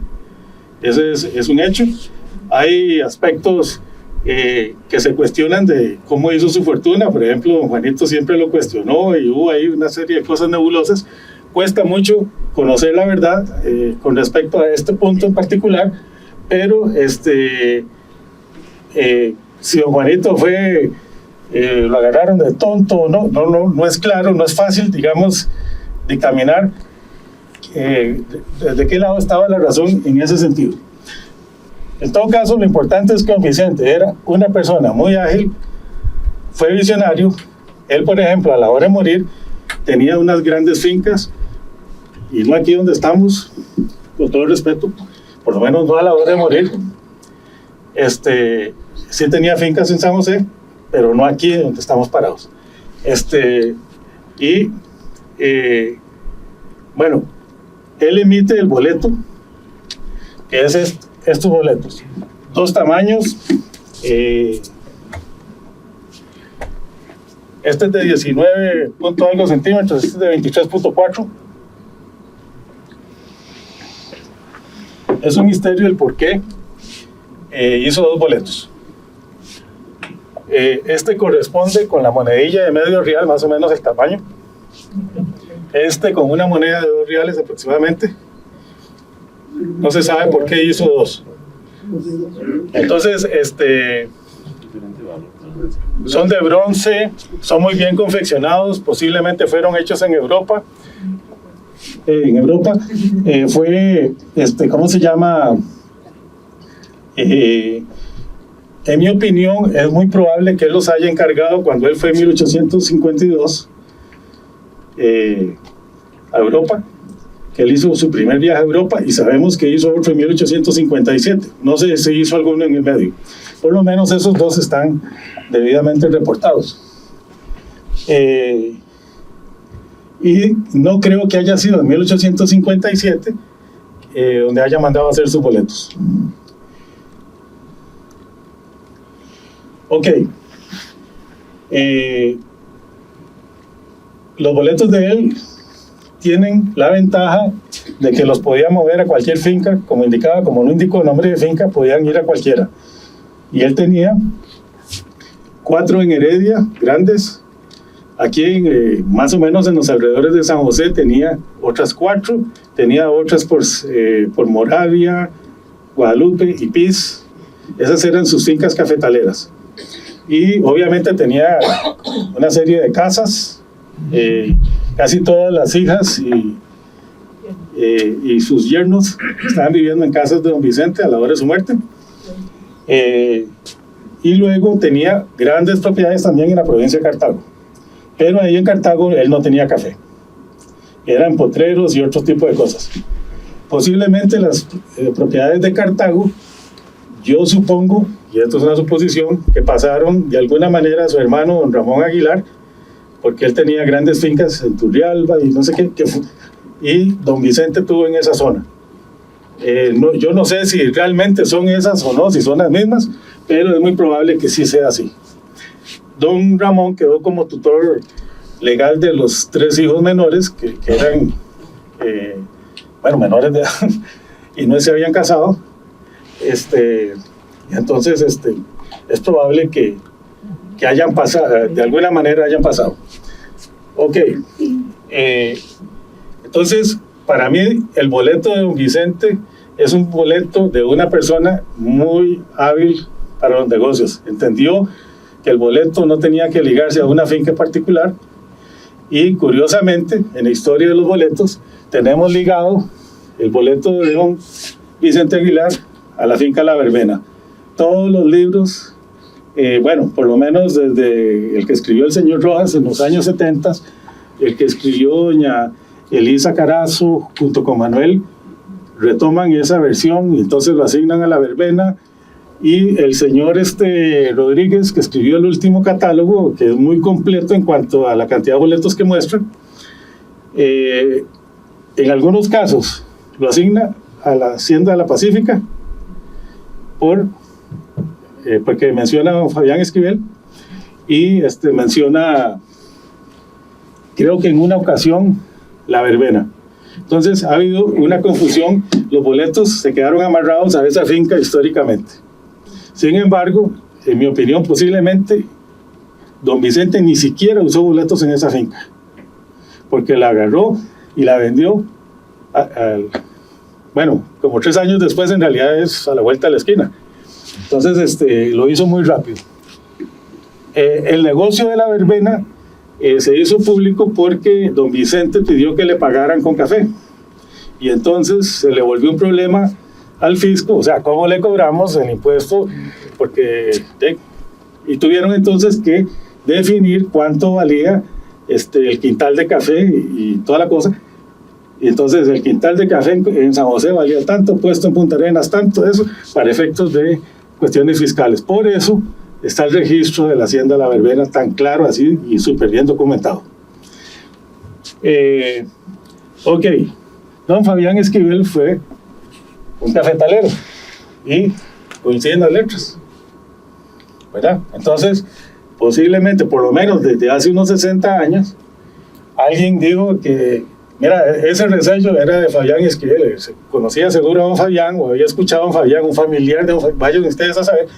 ese es un hecho. Hay aspectos que se cuestionan de cómo hizo su fortuna, por ejemplo, don Juanito siempre lo cuestionó y hubo ahí una serie de cosas nebulosas. Cuesta mucho conocer la verdad con respecto a este punto en particular, pero si don Juanito lo agarraron de tonto o no es claro, no es fácil, digamos, dictaminar de qué lado estaba la razón en ese sentido. En todo caso, lo importante es que don Vicente era una persona muy ágil, fue visionario. Él, por ejemplo, a la hora de morir, tenía unas grandes fincas, y no aquí donde estamos, con todo el respeto, por lo menos no a la hora de morir. Sí tenía fincas en San José, pero no aquí donde estamos parados. Bueno, él emite el boleto, que es estos boletos, 2 tamaños. Este es de 19 punto algo centímetros, este es de 23.4. Es un misterio el por qué hizo 2 boletos. Este corresponde con la monedilla de medio real, más o menos el tamaño. Con una moneda de 2 reales aproximadamente. No se sabe por qué hizo 2. Entonces, son de bronce, son muy bien confeccionados, posiblemente fueron hechos en Europa. Fue, ¿cómo se llama? En mi opinión, es muy probable que él los haya encargado cuando él fue en 1852 a Europa, que él hizo su primer viaje a Europa, y sabemos que hizo otro en 1857. No sé si hizo alguno en el medio. Por lo menos esos dos están debidamente reportados. Y no creo que haya sido en 1857 donde haya mandado a hacer sus boletos. Ok. Los boletos de él tienen la ventaja de que los podía mover a cualquier finca, como indicaba, como no indicó nombre de finca, podían ir a cualquiera. Y él tenía 4 en Heredia, grandes. Aquí, más o menos en los alrededores de San José, tenía otras 4. Tenía otras por Moravia, Guadalupe y Piz. Esas eran sus fincas cafetaleras. Y obviamente tenía una serie de casas. Casi todas las hijas y sus yernos estaban viviendo en casas de don Vicente a la hora de su muerte. Y luego tenía grandes propiedades también en la provincia de Cartago. Pero ahí en Cartago él no tenía café. Eran potreros y otro tipo de cosas. Posiblemente las propiedades de Cartago, yo supongo, y esto es una suposición, que pasaron de alguna manera a su hermano don Ramón Aguilar, porque él tenía grandes fincas en Turrialba y no sé qué, y don Vicente tuvo en esa zona. Yo no sé si realmente son esas o no, si son las mismas, pero es muy probable que sí sea así. Don Ramón quedó como tutor legal de los 3 hijos menores, que eran, menores de edad, y no se habían casado. Entonces, es probable que hayan pasado, de alguna manera hayan pasado. Ok. Entonces, para mí, el boleto de don Vicente es un boleto de una persona muy hábil para los negocios. Entendió que el boleto no tenía que ligarse a una finca particular, y curiosamente, en la historia de los boletos, tenemos ligado el boleto de don Vicente Aguilar a la finca La Verbena. Todos los libros, por lo menos desde el que escribió el señor Rojas en los años 70, el que escribió doña Elisa Carazo junto con Manuel, retoman esa versión y entonces lo asignan a La Verbena. Y el señor Rodríguez, que escribió el último catálogo, que es muy completo en cuanto a la cantidad de boletos que muestra, en algunos casos lo asigna a la Hacienda de la Pacífica, porque menciona a don Fabián Esquivel, y menciona, creo que en una ocasión, La Verbena. Entonces ha habido una confusión, los boletos se quedaron amarrados a esa finca históricamente. Sin embargo, en mi opinión, posiblemente don Vicente ni siquiera usó boletos en esa finca, porque la agarró y la vendió, como 3 años después, en realidad es a la vuelta de la esquina. Entonces, lo hizo muy rápido. El negocio de La Verbena se hizo público porque don Vicente pidió que le pagaran con café, y entonces se le volvió un problema al fisco, o sea, ¿cómo le cobramos el impuesto? Y tuvieron entonces que definir cuánto valía el quintal de café y toda la cosa. Y entonces el quintal de café en San José valía tanto, puesto en Punta Arenas tanto, eso, para efectos de cuestiones fiscales. Por eso está el registro de la Hacienda La Verbena tan claro así y súper bien documentado. Ok, don Fabián Esquivel fue un cafetalero y coinciden las letras, ¿verdad? Entonces, posiblemente, por lo menos desde hace unos 60 años, alguien dijo que, mira, ese resello era de Fabián Esquivel, se conocía seguro a don Fabián, o había escuchado a don Fabián, un familiar de don Fabián, vayan ustedes a saber,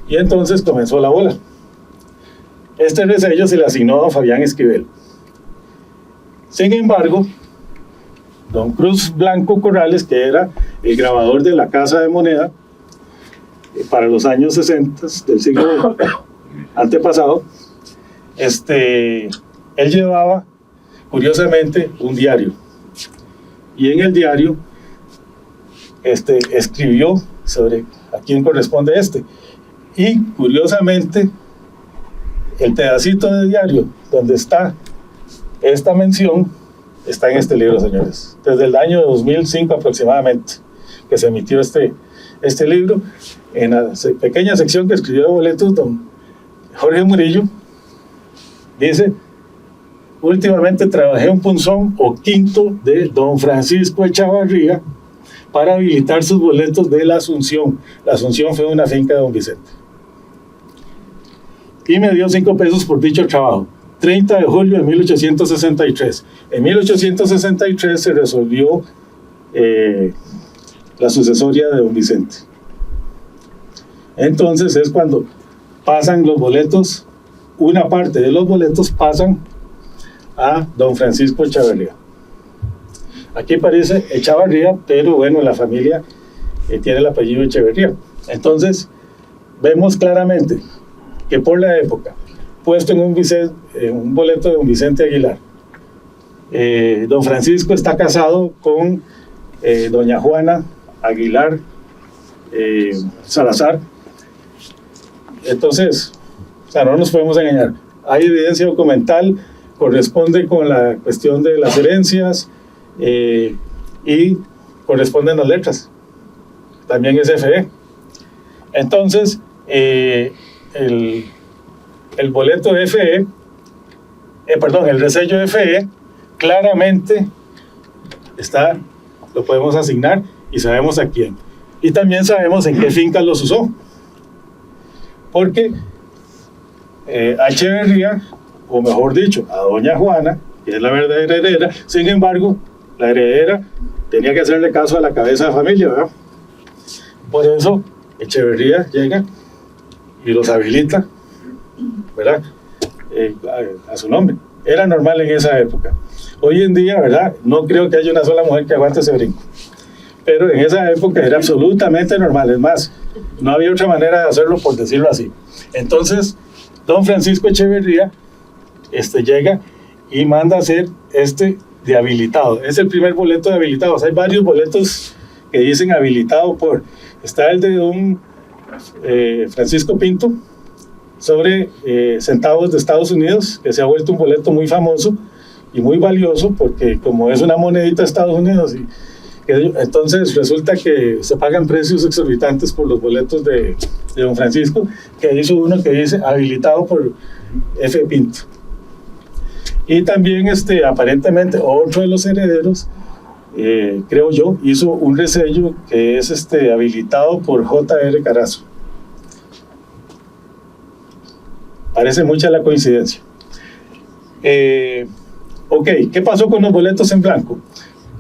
y entonces comenzó la bola. Este resello se le asignó a don Fabián Esquivel. Sin embargo, don Cruz Blanco Corrales, que era el grabador de la Casa de Moneda para los años 60 del siglo antepasado, él llevaba, curiosamente, un diario. Y en el diario escribió sobre a quién corresponde este. Y curiosamente, el pedacito de diario donde está esta mención está en este libro, señores, desde el año 2005 aproximadamente, que se emitió este libro. En la pequeña sección que escribió de boletos, don Jorge Murillo dice: últimamente trabajé un punzón o quinto de don Francisco Echavarría para habilitar sus boletos de la Asunción. La Asunción fue una finca de don Vicente. Y me dio 5 pesos por dicho trabajo. 30 de julio de 1863. En 1863 se resolvió la sucesoria de don Vicente. Entonces es cuando pasan los boletos, una parte de los boletos pasan a don Francisco Echavarría. Aquí parece Echavarría, pero bueno, la familia tiene el apellido Echeverría. Entonces vemos claramente que por la época, puesto en un boleto de don Vicente Aguilar, don Francisco está casado con doña Juana Aguilar Salazar. Entonces, o sea, no nos podemos engañar. Hay evidencia documental, corresponde con la cuestión de las herencias y corresponden las letras. También es FE. Entonces, el boleto de FE, el resello de FE, claramente lo podemos asignar y sabemos a quién. Y también sabemos en qué finca los usó. Porque a Echeverría, o mejor dicho, a doña Juana, que es la verdadera heredera, sin embargo, la heredera tenía que hacerle caso a la cabeza de familia, ¿verdad? Por eso Echeverría llega y los habilita, ¿verdad? A su nombre. Era normal en esa época. Hoy en día, ¿verdad? No creo que haya una sola mujer que aguante ese brinco. Pero en esa época era absolutamente normal. Es más, no había otra manera de hacerlo, por decirlo así. Entonces, don Francisco Echeverría llega y manda a hacer de habilitado. Es el primer boleto de habilitados. Hay varios boletos que dicen habilitado por... Está el de don Francisco Pinto sobre centavos de Estados Unidos, que se ha vuelto un boleto muy famoso y muy valioso, porque como es una monedita de Estados Unidos, entonces resulta que se pagan precios exorbitantes por los boletos de don Francisco, que hizo uno que dice habilitado por F. Pinto. Y también aparentemente otro de los herederos, creo yo, hizo un resello que es habilitado por J.R. Carazo. Parece mucha la coincidencia. Ok, ¿qué pasó con los boletos en blanco?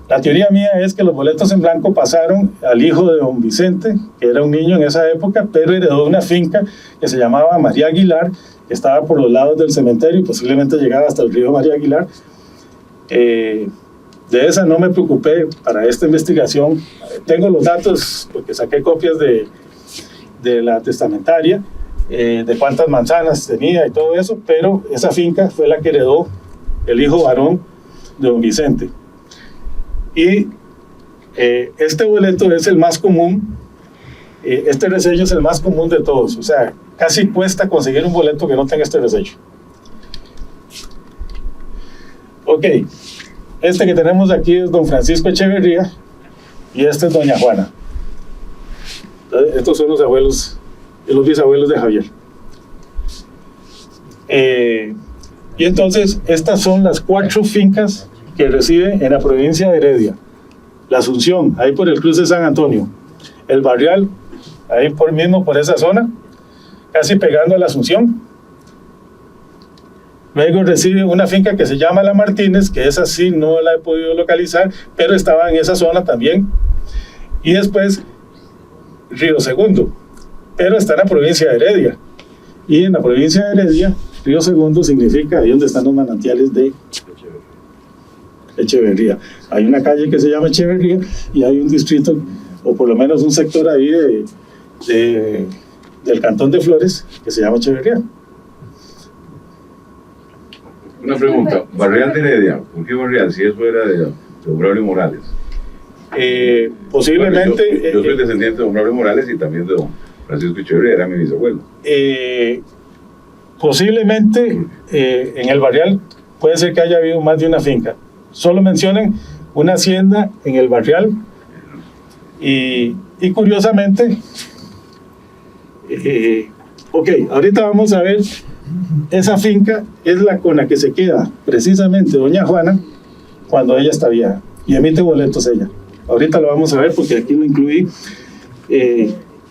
La teoría mía es que los boletos en blanco pasaron al hijo de don Vicente, que era un niño en esa época, pero heredó una finca que se llamaba María Aguilar, que estaba por los lados del cementerio y posiblemente llegaba hasta el río María Aguilar. De esa no me preocupé para esta investigación. Tengo los datos porque saqué copias de la testamentaria, de cuántas manzanas tenía y todo eso, pero esa finca fue la que heredó el hijo varón de don Vicente. Y este boleto es el más común, este resello es el más común de todos, o sea, casi cuesta conseguir un boleto que no tenga este resello. Ok, este que tenemos aquí es don Francisco Echeverría y este es doña Juana. Estos son los abuelos y los bisabuelos de Javier. Y entonces estas son las 4 fincas que recibe en la provincia de Heredia. La Asunción, ahí por el cruce de San Antonio. El Barrial, ahí por esa zona, casi pegando a la Asunción. Luego recibe una finca que se llama La Martínez, que esa sí no la he podido localizar, pero estaba en esa zona también. Y después Río Segundo, pero está en la provincia de Heredia. Y en la provincia de Heredia, Río Segundo significa ahí donde están los manantiales de Echeverría. Hay una calle que se llama Echeverría y hay un distrito, o por lo menos un sector ahí del cantón de Flores que se llama Echeverría. Una pregunta, Barrial de Heredia, ¿por qué Barrial? Si eso era de Braulio Morales. Posiblemente... Yo soy descendiente de don Gabriel Morales y también de don Francisco Echeverría, era mi bisabuelo. Posiblemente en el Barrial puede ser que haya habido más de una finca. Solo mencionan una hacienda en el Barrial y curiosamente, ahorita vamos a ver, esa finca es la con la que se queda precisamente doña Juana cuando ella está vieja y emite boletos ella. Ahorita lo vamos a ver porque aquí lo incluí,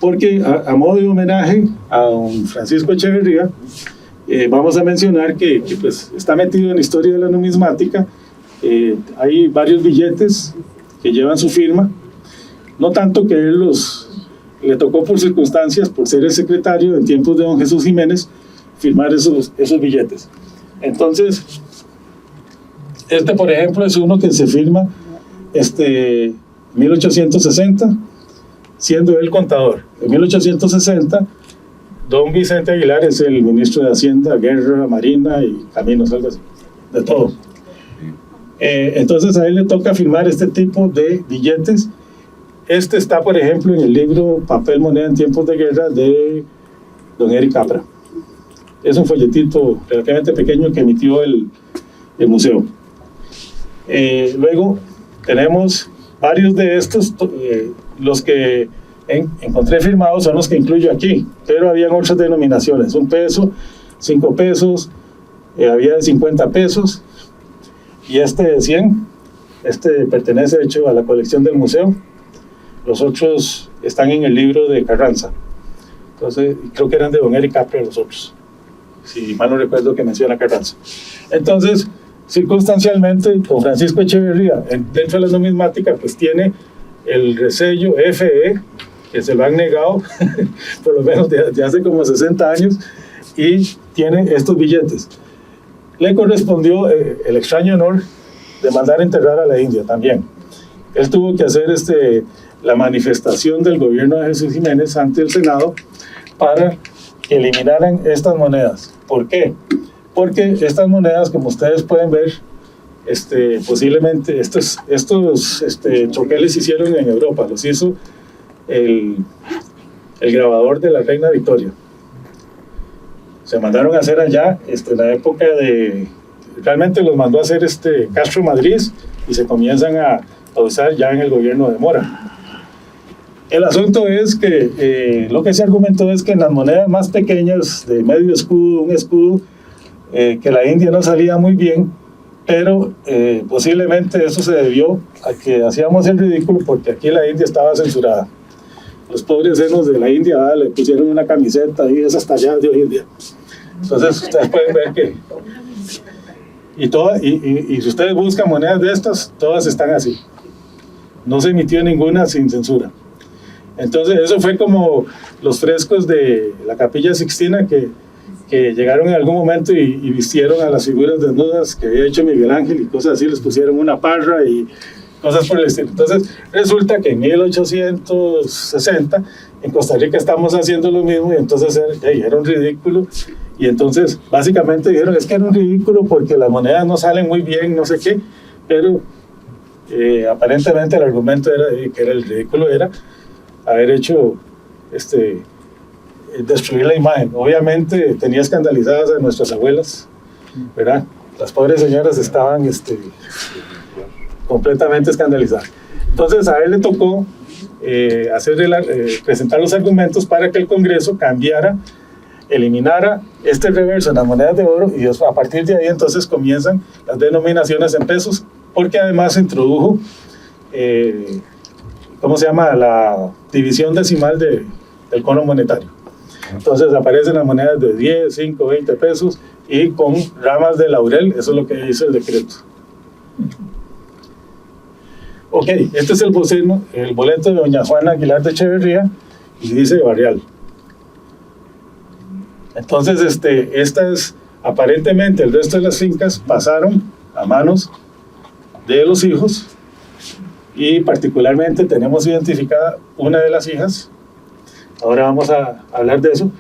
porque a modo de homenaje a don Francisco Echeverría, vamos a mencionar que pues, está metido en la historia de la numismática. Hay varios billetes que llevan su firma, no tanto que él le tocó por circunstancias, por ser el secretario en tiempos de don Jesús Jiménez, firmar esos billetes. Entonces, por ejemplo, es uno que se firma 1860, siendo él contador. En 1860, don Vicente Aguilar es el ministro de Hacienda, Guerra, Marina y Caminos, algo así, de todo. Entonces a él le toca firmar este tipo de billetes. Está, por ejemplo, en el libro Papel, Moneda en Tiempos de Guerra de don Eric Capra. Es un folletito relativamente pequeño que emitió el museo. Luego tenemos varios de estos, los que encontré firmados son los que incluyo aquí, pero habían otras denominaciones, 1 peso, 5 pesos, había de 50 pesos, y de 100, pertenece de hecho a la colección del museo. Los otros están en el libro de Carranza. Entonces, creo que eran de don Eric Capra los otros, si mal no recuerdo que menciona Carranza. Entonces, circunstancialmente, don Francisco Echeverría, dentro de la numismática, pues tiene el resello FE, que se lo han negado, por lo menos de hace como 60 años, y tiene estos billetes. Le correspondió el extraño honor de mandar enterrar a la India también. Él tuvo que hacer la manifestación del gobierno de Jesús Jiménez ante el Senado para que eliminaran estas monedas. ¿Por qué? Porque estas monedas, como ustedes pueden ver, posiblemente estos troqueles se hicieron en Europa, los hizo el grabador de la reina Victoria. Se mandaron a hacer allá en la época realmente los mandó a hacer Castro Madrid y se comienzan a usar ya en el gobierno de Mora. El asunto es que lo que se argumentó es que en las monedas más pequeñas, de medio escudo, un escudo, que la India no salía muy bien, pero posiblemente eso se debió a que hacíamos el ridículo porque aquí la India estaba censurada. Los pobres senos de la India le pusieron una camiseta y esas talladas de hoy en día. Entonces ustedes pueden ver que... Y si ustedes buscan monedas de estas, todas están así. No se emitió ninguna sin censura. Entonces eso fue como los frescos de la Capilla Sixtina que llegaron en algún momento y vistieron a las figuras desnudas que había hecho Miguel Ángel y cosas así, les pusieron una parra y cosas por el estilo. Entonces resulta que en 1860 en Costa Rica estamos haciendo lo mismo y entonces era un ridículo. Y entonces básicamente dijeron es que era un ridículo porque las monedas no salen muy bien, no sé qué, pero aparentemente el argumento era que el ridículo era haber hecho destruir la imagen. Obviamente tenía escandalizadas a nuestras abuelas, ¿verdad? Las pobres señoras estaban completamente escandalizadas. Entonces a él le tocó presentar los argumentos para que el Congreso eliminara este reverso en las monedas de oro y a partir de ahí entonces comienzan las denominaciones en pesos, porque además se introdujo la división decimal del cono monetario. Entonces aparecen las monedas de 10, 5, 20 pesos y con ramas de laurel. Eso es lo que dice el decreto. Ok, este es el boleto de doña Juana Aguilar de Echeverría y dice Barrial. Entonces aparentemente el resto de las fincas pasaron a manos de los hijos y particularmente tenemos identificada una de las hijas. Ahora vamos a hablar de eso.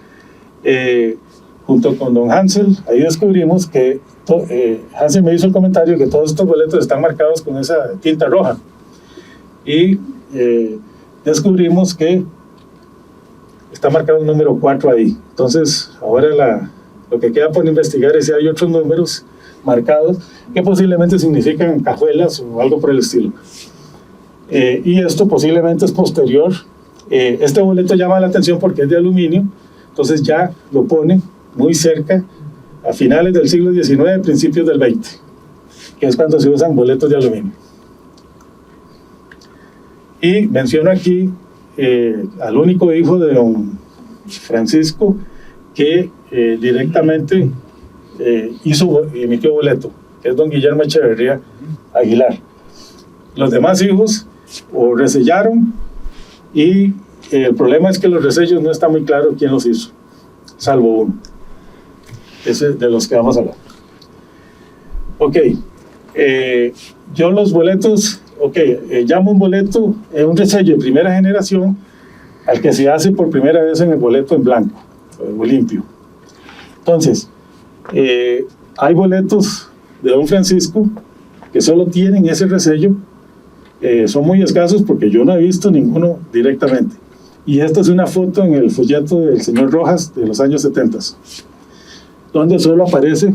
Junto con don Hansel, ahí descubrimos que Hansel me hizo el comentario que todos estos boletos están marcados con esa tinta roja. y descubrimos que está marcado el número 4 ahí. Entonces, ahora lo que queda por investigar es si hay otros números marcados que posiblemente significan cajuelas o algo por el estilo. Y esto posiblemente es posterior. Este boleto llama la atención porque es de aluminio, entonces ya lo pone muy cerca a finales del siglo XIX, principios del XX, que es cuando se usan boletos de aluminio. Y menciono aquí al único hijo de don Francisco que directamente emitió boleto, que es don Guillermo Echeverría Aguilar. Los demás hijos o resellaron, y el problema es que los resellos no está muy claro quién los hizo, salvo uno. Ese es de los que vamos a hablar. Ok, yo los boletos, llamo un boleto, un resello de primera generación al que se hace por primera vez en el boleto en blanco o limpio. Entonces, hay boletos de don Francisco que solo tienen ese resello. Son muy escasos porque yo no he visto ninguno directamente. Y esta es una foto en el folleto del señor Rojas de los años 70, donde solo aparece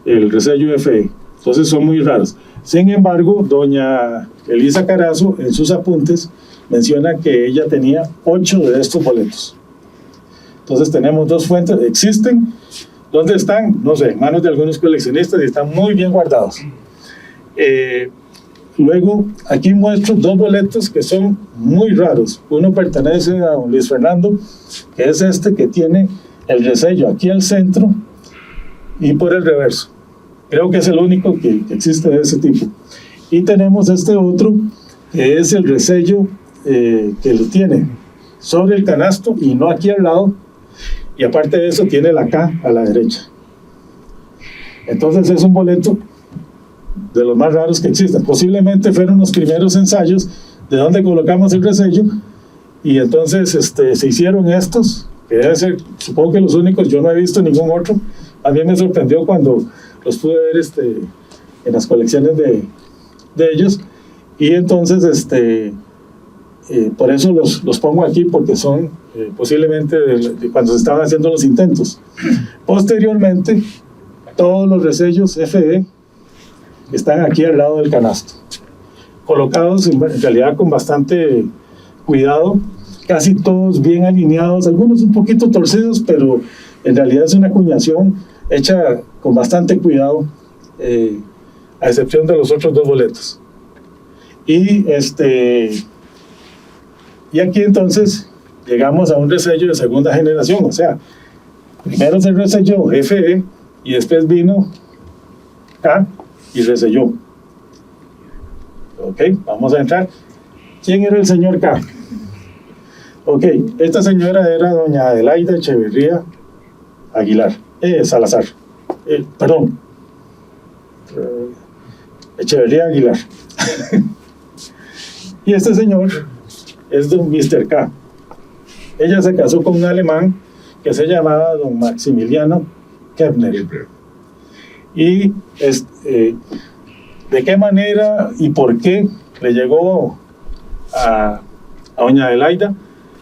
el resello FE. Entonces son muy raros. Sin embargo, doña Elisa Carazo en sus apuntes menciona que ella tenía 8 de estos boletos. Entonces tenemos 2 fuentes, existen. ¿Dónde están? No sé, en manos de algunos coleccionistas, y están muy bien guardados. Luego, aquí muestro 2 boletos que son muy raros. Uno pertenece a don Luis Fernando, que es este que tiene el resello aquí al centro y por el reverso. Creo que es el único que existe de ese tipo. Y tenemos este otro, que es el resello que lo tiene sobre el canasto y no aquí al lado. Y aparte de eso, tiene la K a la derecha. Entonces es un boleto de los más raros que existen. Posiblemente fueron los primeros ensayos de donde colocamos el resello, y entonces se hicieron estos, que deben ser, supongo que los únicos. Yo no he visto ningún otro. A mí me sorprendió cuando los pude ver en las colecciones de ellos, y entonces por eso los pongo aquí, porque son posiblemente de cuando se estaban haciendo los intentos. Posteriormente, todos los resellos FE están aquí al lado del canasto, colocados en realidad con bastante cuidado, casi todos bien alineados, algunos un poquito torcidos, pero en realidad es una acuñación hecha con bastante cuidado, a excepción de los otros 2 boletos. Y aquí entonces llegamos a un resello de segunda generación, o sea, primero es el resello FE y después vino K y reselló. Ok, vamos a entrar. ¿Quién era el señor K? Ok, esta señora era doña Adelaida Echeverría Aguilar, Salazar, perdón, Echeverría Aguilar. Y este señor es don Mr. K. Ella se casó con un alemán que se llamaba don Maximiliano Kepner. Y de qué manera y por qué le llegó a doña Adelaida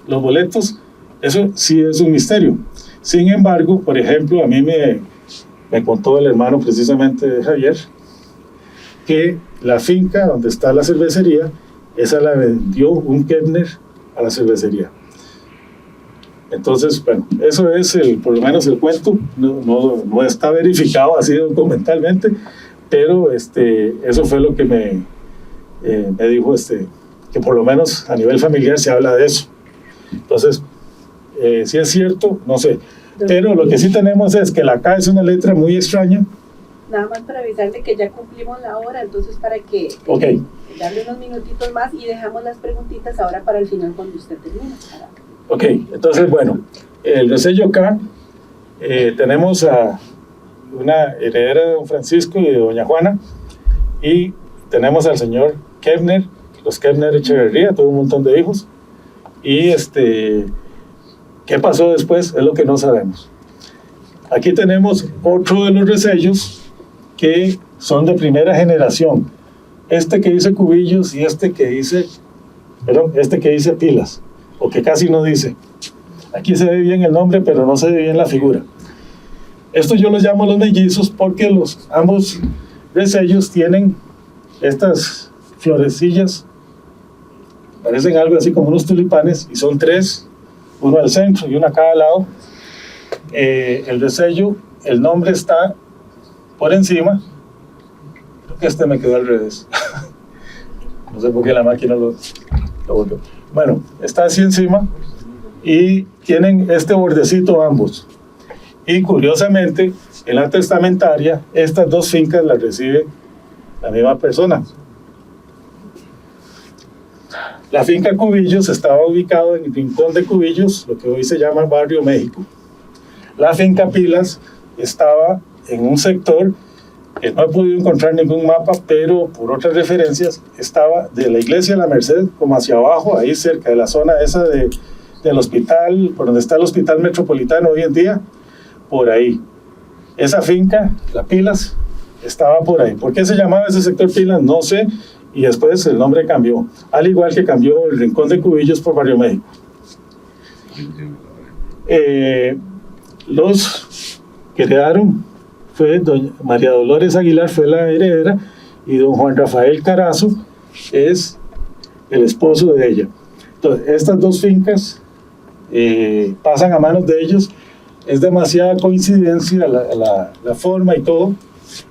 los boletos, eso sí es un misterio. Sin embargo, por ejemplo, a mí me contó el hermano precisamente de Javier que la finca donde está la cervecería, esa la vendió un Kepner a la cervecería. Entonces, bueno, eso es por lo menos el cuento. No está verificado así documentalmente, pero eso fue lo que me dijo que por lo menos a nivel familiar se habla de eso. Entonces, si es cierto, no sé. Pero lo que sí tenemos es que la K es una letra muy extraña. Nada más para avisarle que ya cumplimos la hora, entonces para que darle unos minutitos más y dejamos las preguntitas ahora para el final cuando usted termine. Ok, entonces bueno, el resello K, tenemos a una heredera de don Francisco y de doña Juana, y tenemos al señor Kepner, los Kepner Echeverría, tuvo un montón de hijos, y ¿qué pasó después? Es lo que no sabemos. Aquí tenemos otro de los resellos que son de primera generación. este que dice cubillos y este que dice pilas, o que casi no dice. Aquí se ve bien el nombre, pero no se ve bien la figura. Esto yo los llamo los mellizos porque ambos resellos tienen estas florecillas, parecen algo así como unos tulipanes, y son 3, uno al centro y uno a cada lado. El resello, el nombre está por encima. Creo que este me quedó al revés. No sé por qué la máquina lo volvió. Bueno, está así encima y tienen este bordecito ambos. Y curiosamente, en la testamentaria, estas 2 fincas las recibe la misma persona. La finca Cubillos estaba ubicada en el rincón de Cubillos, lo que hoy se llama Barrio México. La finca Pilas estaba en un sector que no he podido encontrar ningún mapa, pero por otras referencias estaba de la iglesia de la Merced como hacia abajo, ahí cerca de la zona esa del hospital, por donde está el hospital metropolitano hoy en día, por ahí. Esa finca, la Pilas, estaba por ahí. ¿Por qué se llamaba ese sector Pilas? No sé, y después el nombre cambió, al igual que cambió el rincón de Cubillos por Barrio México. Los que heredaron fue doña María Dolores Aguilar, fue la heredera, y don Juan Rafael Carazo es el esposo de ella. Entonces, estas 2 fincas pasan a manos de ellos. Es demasiada coincidencia la forma y todo,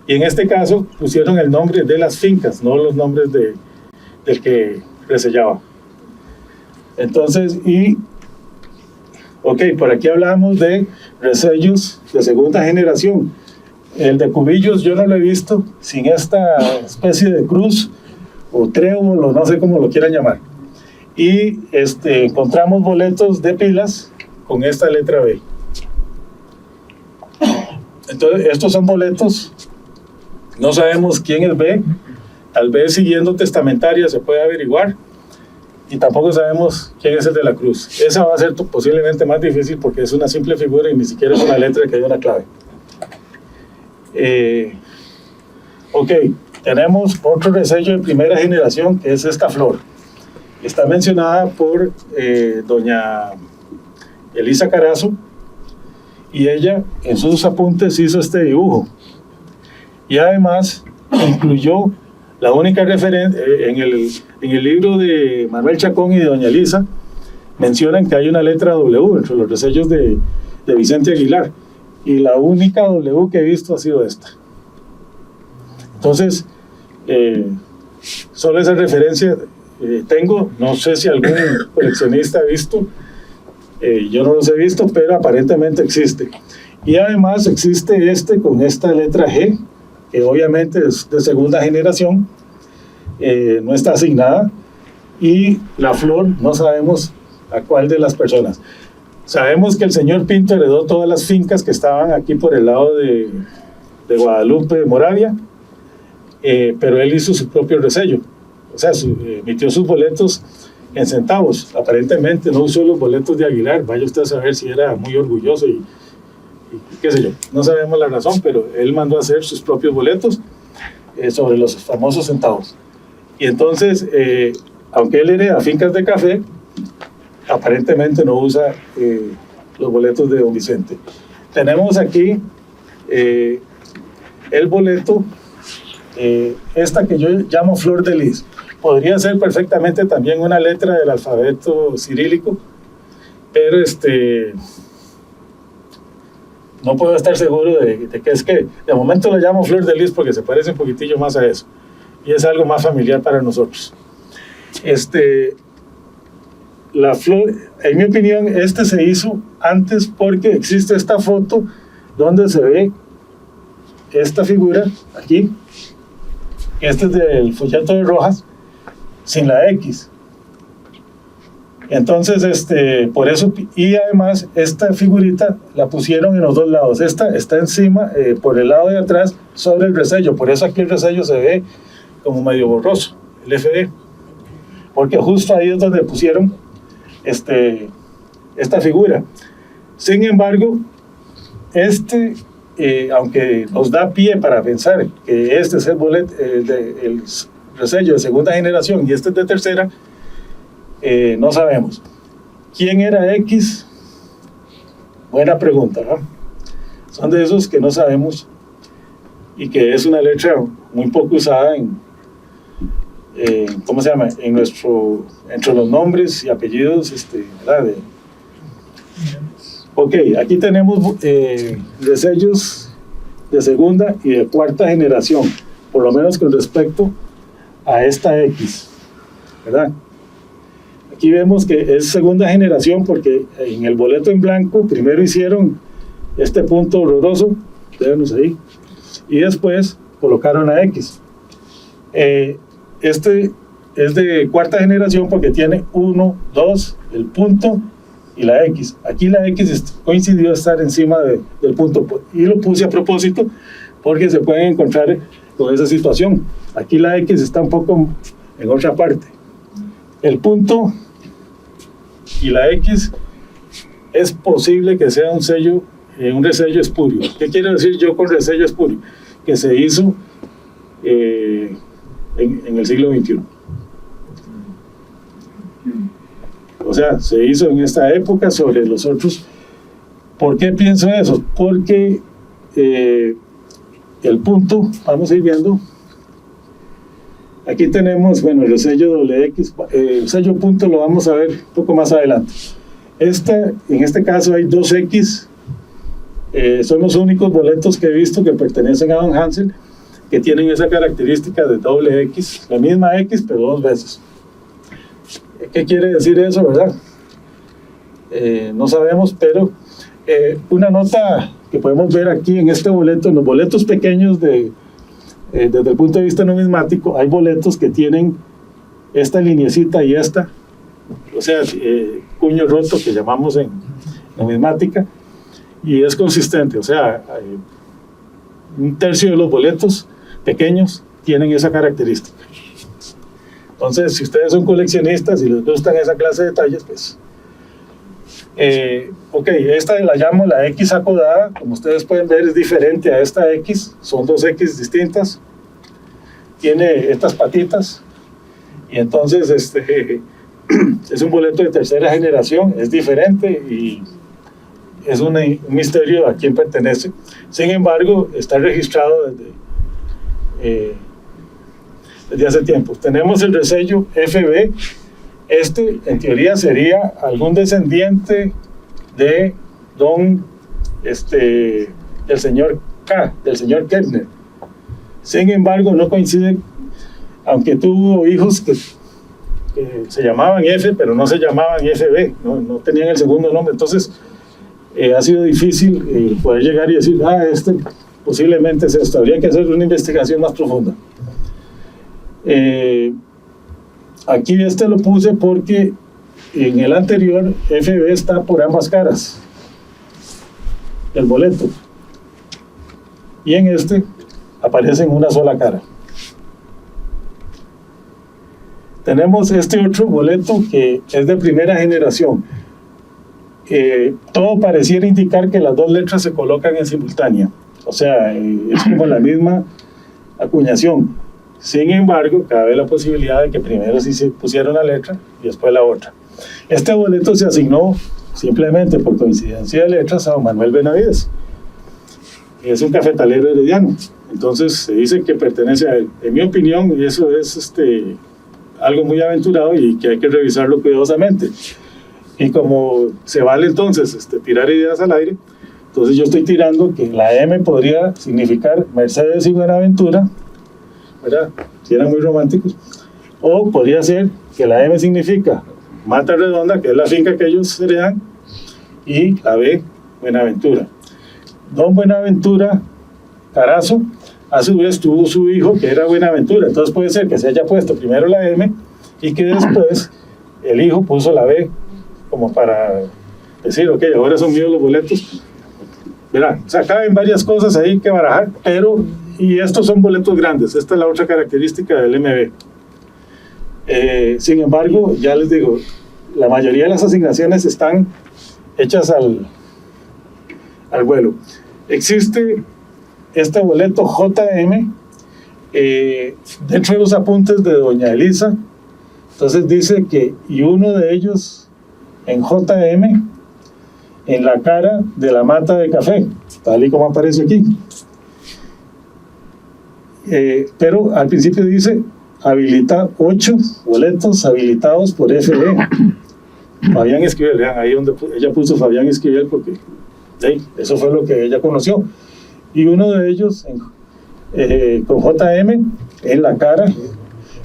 y en este caso pusieron el nombre de las fincas, no los nombres del que resellaba. Entonces, por aquí hablamos de resellos de segunda generación. El de Cubillos yo no lo he visto sin esta especie de cruz o trébol o no sé cómo lo quieran llamar. Y encontramos boletos de Pilas con esta letra B. Entonces, estos son boletos, no sabemos quién es B, tal vez siguiendo testamentaria se puede averiguar, y tampoco sabemos quién es el de la cruz. Esa va a ser posiblemente más difícil porque es una simple figura y ni siquiera es una letra que hay una clave. Tenemos otro resello de primera generación, que es esta flor. Está mencionada por doña Elisa Carazo, y ella en sus apuntes hizo este dibujo. Y además incluyó la única referencia, en el libro de Manuel Chacón y de doña Elisa, mencionan que hay una letra W entre los resellos de Vicente Aguilar. Y la única W que he visto ha sido esta. Entonces, solo esa referencia tengo, no sé si algún coleccionista ha visto, yo no los he visto, pero aparentemente existe. Y además existe con esta letra G, que obviamente es de segunda generación, no está asignada, y la flor no sabemos a cuál de las personas. Sabemos que el señor Pinto heredó todas las fincas que estaban aquí por el lado de Guadalupe, Moravia, pero él hizo su propio resello, o sea, emitió sus boletos en centavos. Aparentemente no usó los boletos de Aguilar, vaya usted a saber si era muy orgulloso y qué sé yo, no sabemos la razón, pero él mandó a hacer sus propios boletos sobre los famosos centavos. Y entonces, aunque él hereda fincas de café, aparentemente no usa los boletos de don Vicente. Tenemos aquí el boleto, esta que yo llamo flor de lis. Podría ser perfectamente también una letra del alfabeto cirílico, pero no puedo estar seguro de que es que de momento lo llamo flor de lis porque se parece un poquitillo más a eso y es algo más familiar para nosotros. La flor, en mi opinión, se hizo antes porque existe esta foto donde se ve esta figura aquí. Este es del folleto de Rojas sin la X. Entonces, por eso, y además esta figurita la pusieron en los dos lados. Esta está encima, por el lado de atrás, sobre el resello. Por eso aquí el resello se ve como medio borroso, el FD. Porque justo ahí es donde pusieron esta figura. Sin embargo, aunque nos da pie para pensar que este es el resello de segunda generación y este es de tercera, no sabemos. ¿Quién era X? Buena pregunta, ¿no? Son de esos que no sabemos y que es una letra muy poco usada ¿cómo se llama? Entre los nombres y apellidos, ¿verdad? Ok, aquí tenemos resellos de segunda y de cuarta generación, por lo menos con respecto a esta X, ¿verdad? Aquí vemos que es segunda generación porque en el boleto en blanco primero hicieron este punto horroroso, véanos ahí, y después colocaron la X. Este es de cuarta generación porque tiene 1, 2, el punto y la X. Aquí la X coincidió estar encima del punto y lo puse a propósito porque se pueden encontrar con esa situación. Aquí la X está un poco en otra parte. El punto y la X es posible que sea un resello espurio. ¿Qué quiero decir yo con resello espurio? Que se hizo en el siglo XXI. O sea, se hizo en esta época sobre los otros. ¿Por qué pienso eso? Porque el punto, vamos a ir viendo. Aquí tenemos, bueno, el resello WX, el sello punto lo vamos a ver un poco más adelante. En este caso hay 2X, son los únicos boletos que he visto que pertenecen a Don Hansel, que tienen esa característica de doble X, la misma X pero 2 veces. ¿Qué quiere decir eso, verdad? No sabemos, pero una nota que podemos ver aquí en este boleto, en los boletos pequeños desde el punto de vista numismático, hay boletos que tienen esta lineecita y esta, o sea, cuño roto que llamamos en numismática, y es consistente, o sea, un tercio de los boletos pequeños tienen esa característica. Entonces, si ustedes son coleccionistas y les gustan esa clase de detalles, pues... ok, esta la llamo la X acodada, como ustedes pueden ver es diferente a esta X, son 2 X distintas, tiene estas patitas, y entonces es un boleto de tercera generación, es diferente y es un misterio a quién pertenece. Sin embargo, está registrado desde hace tiempo. Tenemos el resello FB. En teoría sería algún descendiente de del señor K, del señor Kettner. Sin embargo, no coincide, aunque tuvo hijos que se llamaban F, pero no se llamaban FB, no tenían el segundo nombre. Entonces, ha sido difícil poder llegar y decir, posiblemente es esto. Habría que hacer una investigación más profunda. Aquí lo puse porque en el anterior FB está por ambas caras del boleto y en aparece en una sola cara. Tenemos este otro boleto que es de primera generación. Todo pareciera indicar que las 2 letras se colocan en simultánea, o sea, es como la misma acuñación. Sin embargo, cabe la posibilidad de que primero sí se pusiera una letra y después la otra. Este boleto se asignó simplemente por coincidencia de letras a don Manuel Benavides. Es un cafetalero herediano, entonces se dice que pertenece a él. En mi opinión, y eso es algo muy aventurado y que hay que revisarlo cuidadosamente. Y como se vale entonces tirar ideas al aire, entonces yo estoy tirando que la M podría significar Mercedes y Buenaventura, ¿verdad? Si eran muy románticos, o podría ser que la M significa Mata Redonda, que es la finca que ellos heredan, y la B, Buenaventura. Don Buenaventura Carazo, a su vez tuvo su hijo que era Buenaventura, entonces puede ser que se haya puesto primero la M y que después el hijo puso la B, como para decir, ok, ahora son míos los boletos. Verán, o sea, caben varias cosas ahí que barajar, y estos son boletos grandes, esta es la otra característica del MB. Sin embargo, ya les digo, la mayoría de las asignaciones están hechas al vuelo. Existe este boleto JM, Dentro de los apuntes de doña Elisa, entonces dice que, y uno de ellos en JM, en la cara de la mata de café, tal y como aparece aquí. Pero al principio dice, habilita 8 boletos habilitados por FE. Fabián Esquivel, vean, ahí donde ella puso Fabián Esquivel, porque eso fue lo que ella conoció. Y uno de ellos con JM en la cara.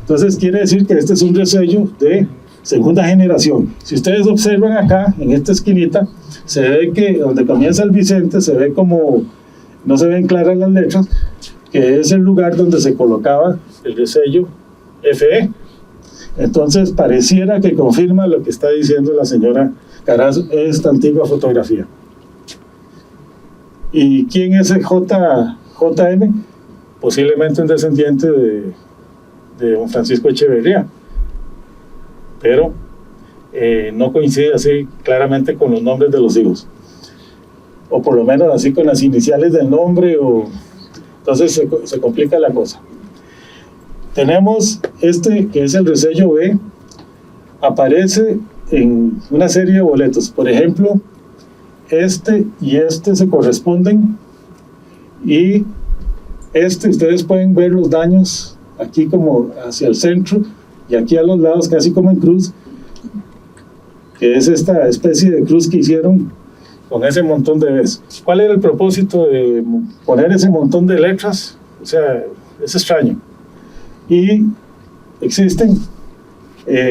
Entonces quiere decir que este es un resello de segunda generación. Si ustedes observan acá, en esta esquinita, se ve que donde comienza el Vicente, se ve como, no se ven claras las letras, que es el lugar donde se colocaba el resello FE. Entonces pareciera que confirma lo que está diciendo la señora Carazo, esta antigua fotografía. ¿Y quién es el JM? Posiblemente un descendiente de don Francisco Echeverría, pero no coincide así claramente con los nombres de los hijos, o por lo menos así con las iniciales del nombre, entonces se complica la cosa. Tenemos este que es el resello B, aparece en una serie de boletos, por ejemplo, este y este se corresponden, y ustedes pueden ver los daños aquí como hacia el centro y aquí a los lados casi como en cruz, que es esta especie de cruz que hicieron con ese montón de Bs. ¿Cuál era el propósito de poner ese montón de letras? O sea, es extraño. Y existen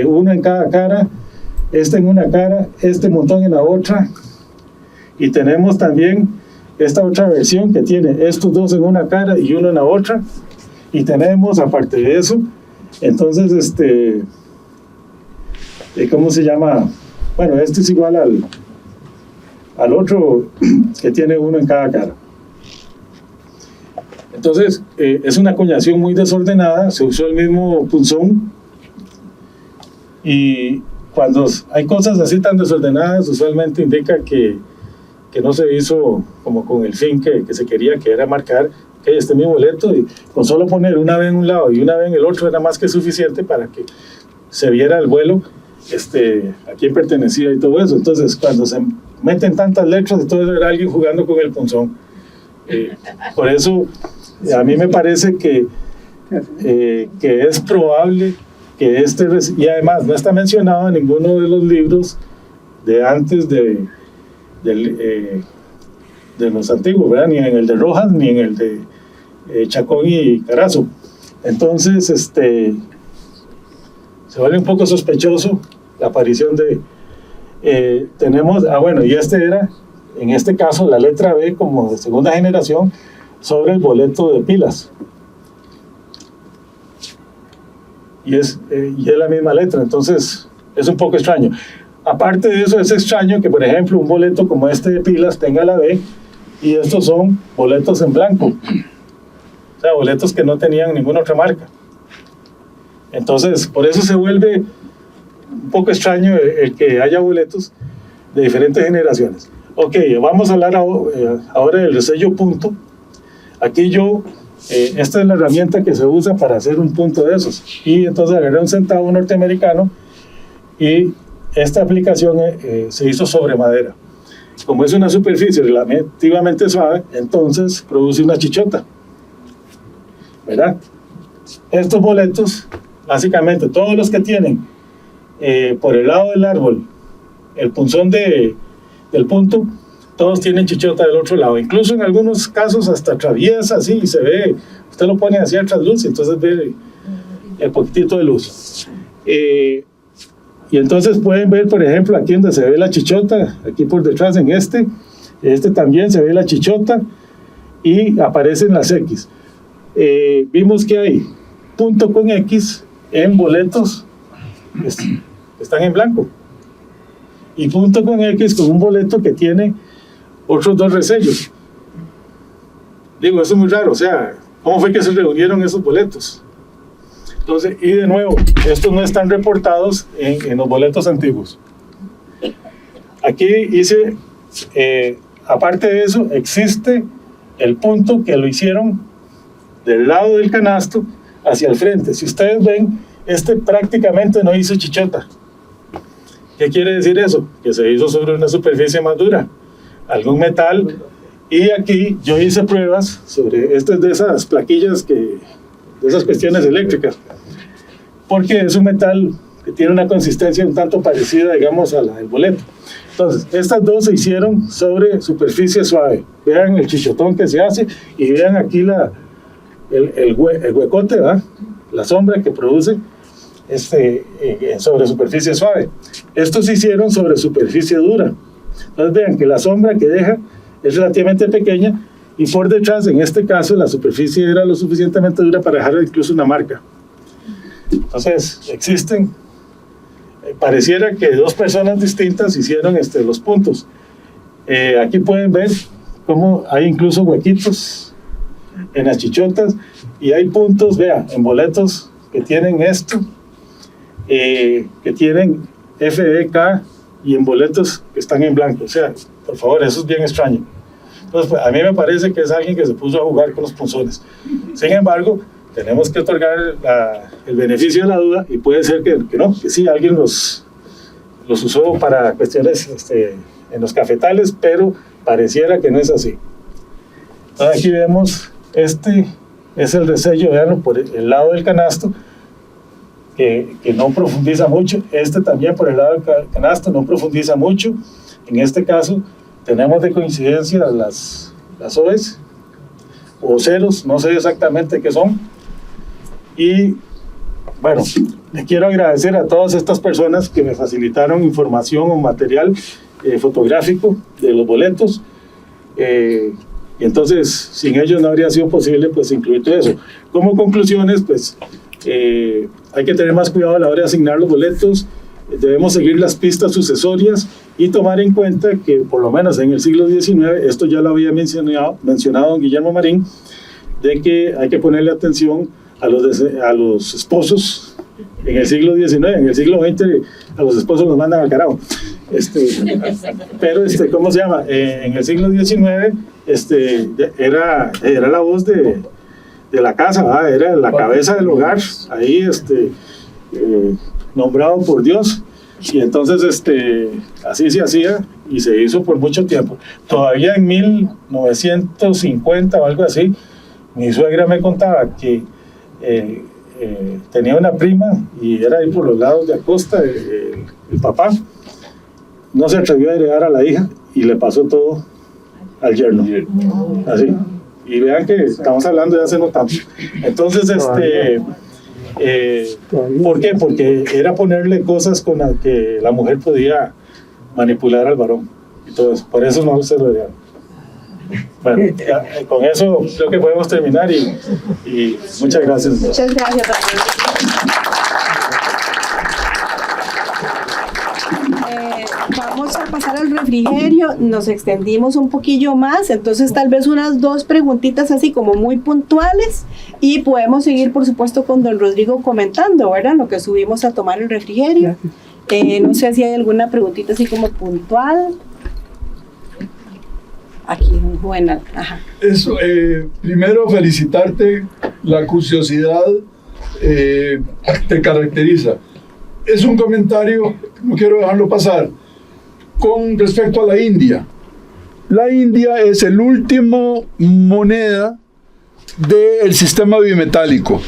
uno en cada cara, este en una cara, este montón en la otra, y tenemos también esta otra versión que tiene estos dos en una cara y uno en la otra, y tenemos aparte de eso, entonces ¿cómo se llama? Bueno, este es igual al otro que tiene uno en cada cara. Entonces es una acuñación muy desordenada, se usó el mismo punzón, y cuando hay cosas así tan desordenadas usualmente indica que no se hizo como con el fin que se quería, que era marcar que este es mi boleto, y con solo poner una vez en un lado y una vez en el otro era más que suficiente para que se viera el vuelo a quién pertenecía y todo eso. Entonces cuando se meten tantas letras, entonces era alguien jugando con el punzón. Por eso a mí me parece que es probable que y además no está mencionado en ninguno de los libros de antes de los antiguos, ¿verdad? Ni en el de Rojas ni en el de Chacón y Carazo. Entonces se vuelve un poco sospechoso la aparición tenemos, bueno, y era en este caso la letra B como de segunda generación sobre el boleto de pilas, y es la misma letra. Entonces es un poco extraño. Aparte de eso, es extraño que, por ejemplo, un boleto como este de pilas tenga la B, y estos son boletos en blanco, o sea, boletos que no tenían ninguna otra marca. Entonces, por eso se vuelve un poco extraño el que haya boletos de diferentes generaciones. Ok, vamos a hablar ahora del resello punto. Aquí esta es la herramienta que se usa para hacer un punto de esos, y entonces agarré un centavo norteamericano, y esta aplicación se hizo sobre madera. Como es una superficie relativamente suave, entonces produce una chichota, ¿verdad? Estos boletos, básicamente todos los que tienen por el lado del árbol el punzón del punto, todos tienen chichota del otro lado. Incluso en algunos casos hasta atraviesa así y se ve, usted lo pone hacia trasluz, entonces ve el poquitito de luz. Y entonces pueden ver, por ejemplo, aquí donde se ve la chichota, aquí por detrás en este también se ve la chichota y aparecen las X. Vimos que hay punto con X en boletos están en blanco, y punto con X con un boleto que tiene otros dos resellos. Digo, eso es muy raro, o sea, ¿cómo fue que se reunieron esos boletos? Entonces, y de nuevo, estos no están reportados en los boletos antiguos. Aquí hice, aparte de eso, existe el punto que lo hicieron del lado del canasto hacia el frente. Si ustedes ven, prácticamente no hizo chichota. ¿Qué quiere decir eso? Que se hizo sobre una superficie más dura, algún metal. Y aquí yo hice pruebas sobre estas de esas plaquillas, de esas cuestiones eléctricas, porque es un metal que tiene una consistencia un tanto parecida, digamos, a la del boleto. Entonces, estas dos se hicieron sobre superficie suave. Vean el chichotón que se hace y vean aquí el huecote, ¿verdad? La sombra que produce sobre superficie suave. Estos se hicieron sobre superficie dura. Entonces vean que la sombra que deja es relativamente pequeña y por detrás, en este caso, la superficie era lo suficientemente dura para dejar incluso una marca. Entonces existen, pareciera que dos personas distintas hicieron los puntos. Aquí pueden ver cómo hay incluso huequitos en las chichotas y hay puntos, vean, en boletos que tienen esto, que tienen FEK, y en boletos que están en blanco. O sea, por favor, eso es bien extraño. Entonces, pues, a mí me parece que es alguien que se puso a jugar con los punzones. Sin embargo, tenemos que otorgar el beneficio de la duda y puede ser que no, que sí, alguien los usó para cuestiones en los cafetales, pero pareciera que no es así. Entonces, aquí vemos, es el resello, veanlo, por el lado del canasto, que no profundiza mucho. También por el lado del canasto no profundiza mucho. En este caso tenemos de coincidencia las OEs o ceros, no sé exactamente qué son. Y bueno, le quiero agradecer a todas estas personas que me facilitaron información o material fotográfico de los boletos. Y entonces sin ellos no habría sido posible pues incluir todo eso. Como conclusiones, pues hay que tener más cuidado a la hora de asignar los boletos. Debemos seguir las pistas sucesorias y tomar en cuenta que por lo menos en el siglo XIX, esto ya lo había mencionado don Guillermo Marín, de que hay que ponerle atención a los esposos en el siglo XIX. En el siglo XX a los esposos los mandan al carajo. Pero ¿cómo se llama? En el siglo XIX era la voz de la casa, ¿verdad? Era la cabeza del hogar, ahí nombrado por Dios, y entonces así se hacía y se hizo por mucho tiempo. Todavía en 1950 o algo así, mi suegra me contaba que tenía una prima y era ahí por los lados de Acosta. El papá no se atrevió a heredar a la hija y le pasó todo al yerno, así. Y vean que estamos hablando de hace no tanto. Entonces, ¿por qué? Porque era ponerle cosas con las que la mujer podía manipular al varón. Y todo eso. Por eso no se lo heredaron. Bueno, con eso creo que podemos terminar y muchas gracias. Muchas gracias. Vamos a pasar al refrigerio, nos extendimos un poquillo más, entonces tal vez unas 2 preguntitas así como muy puntuales y podemos seguir por supuesto con don Rodrigo comentando, ¿verdad? Lo que subimos a tomar el refrigerio. No sé si hay alguna preguntita así como puntual. Aquí, don Juvenal. Ajá. Eso, primero felicitarte, la curiosidad te caracteriza. Es un comentario, no quiero dejarlo pasar, con respecto a la India. La India es el último moneda del sistema bimetálico.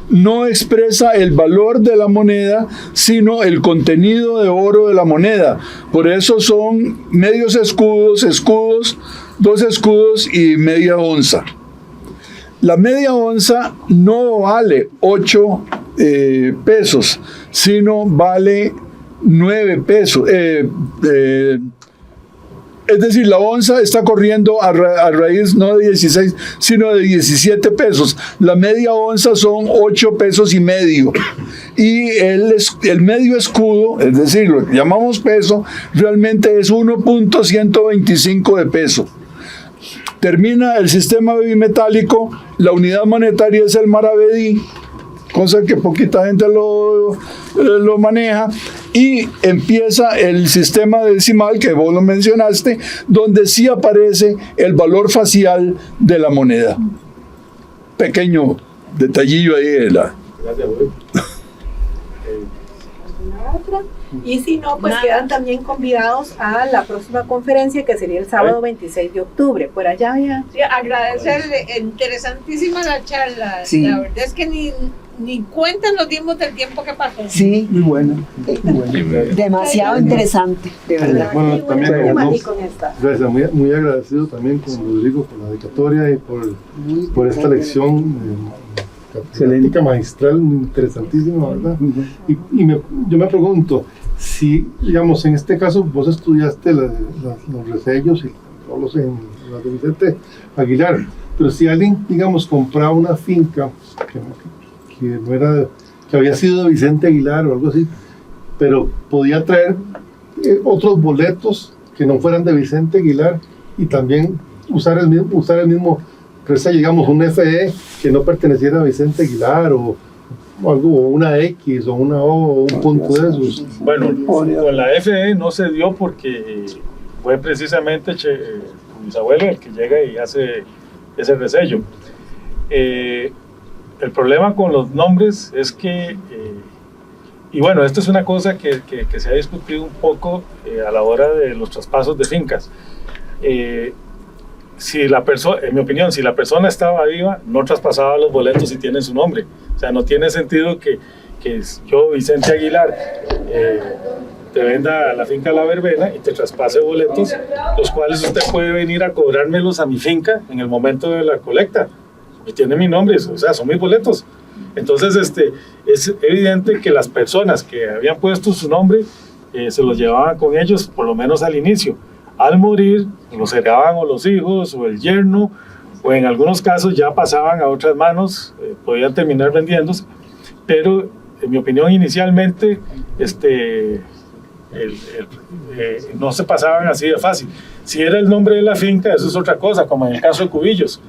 No expresa el valor de la moneda, sino el contenido de oro de la moneda. Por eso son medios escudos, 2 escudos y media onza. La media onza no vale 8 pesos, sino vale 9 pesos. Es decir, la onza está corriendo a raíz no de 16, sino de 17 pesos. La media onza son 8 pesos y medio. Y el medio escudo, es decir, lo que llamamos peso, realmente es 1.125 de peso. Termina el sistema bimetálico, la unidad monetaria es el maravedí, cosa que poquita gente lo maneja, y empieza el sistema decimal, que vos lo mencionaste, donde sí aparece el valor facial de la moneda. pequeño detallillo ahí de la... Gracias, Julio. Otra. Y si no, pues quedan también convidados a la próxima conferencia, que sería el sábado 26 de octubre. Por allá ya. Sí, agradecerle, interesantísima la charla. Sí. La verdad es que ni cuenta nos dimos del tiempo que pasó. Sí, Muy buena. demasiado interesante, de verdad. Bueno, también temático en esta. gracias, muy agradecido también con Rodrigo por la dedicatoria y por esta lección excelente, magistral, interesantísima, ¿verdad? Yo me pregunto, si, digamos, en este caso vos estudiaste los resellos y todos en la de Vicente Aguilar, pero si alguien, digamos, compraba una finca que no era, que había sido de Vicente Aguilar o algo así, pero podía traer otros boletos que no fueran de Vicente Aguilar y también usar el mismo resello, digamos, un FE que no perteneciera a Vicente Aguilar o algo, o una X o una O o un punto de esos. Bueno, con la FE no se dio porque fue precisamente mi bisabuelo el que llega y hace ese resello. El problema con los nombres es que, y bueno, esto es una cosa que se ha discutido un poco a la hora de los traspasos de fincas. Si la persona, en mi opinión, si la persona estaba viva, no traspasaba los boletos si tienen su nombre. O sea, no tiene sentido que yo, Vicente Aguilar, te venda la finca La Verbena y te traspase boletos, los cuales usted puede venir a cobrármelos a mi finca en el momento de la colecta. Y tiene mi nombre, o sea, son mis boletos. Entonces, es evidente que las personas que habían puesto su nombre se los llevaban con ellos, por lo menos al inicio. Al morir, los heredaban o los hijos o el yerno, o en algunos casos ya pasaban a otras manos, podían terminar vendiéndose, pero en mi opinión inicialmente no se pasaban así de fácil. Si era el nombre de la finca, eso es otra cosa, como en el caso de Cubillos,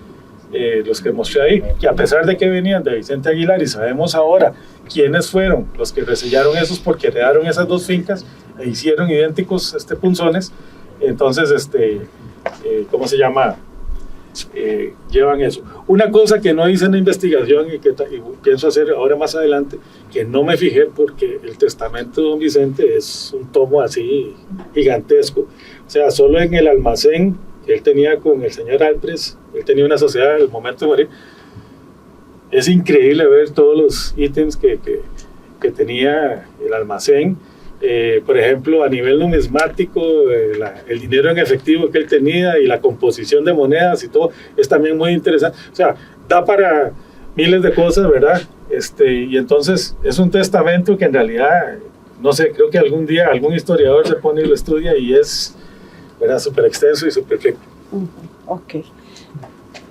los que mostré ahí, que a pesar de que venían de Vicente Aguilar y sabemos ahora quiénes fueron los que resellaron esos porque heredaron esas dos fincas e hicieron idénticos punzones, entonces, ¿cómo se llama? Llevan eso. Una cosa que no hice en la investigación y pienso hacer ahora más adelante, que no me fijé porque el testamento de don Vicente es un tomo así gigantesco. O sea, solo en el almacén que él tenía con el señor Alpres, él tenía una sociedad al momento de morir. Es increíble ver todos los ítems que tenía el almacén. Por ejemplo, a nivel numismático, el dinero en efectivo que él tenía y la composición de monedas y todo, es también muy interesante. O sea, da para miles de cosas, ¿verdad? Y entonces es un testamento que en realidad, no sé, creo que algún día algún historiador se pone y lo estudia y es, ¿verdad?, súper extenso y súper rico. Ok.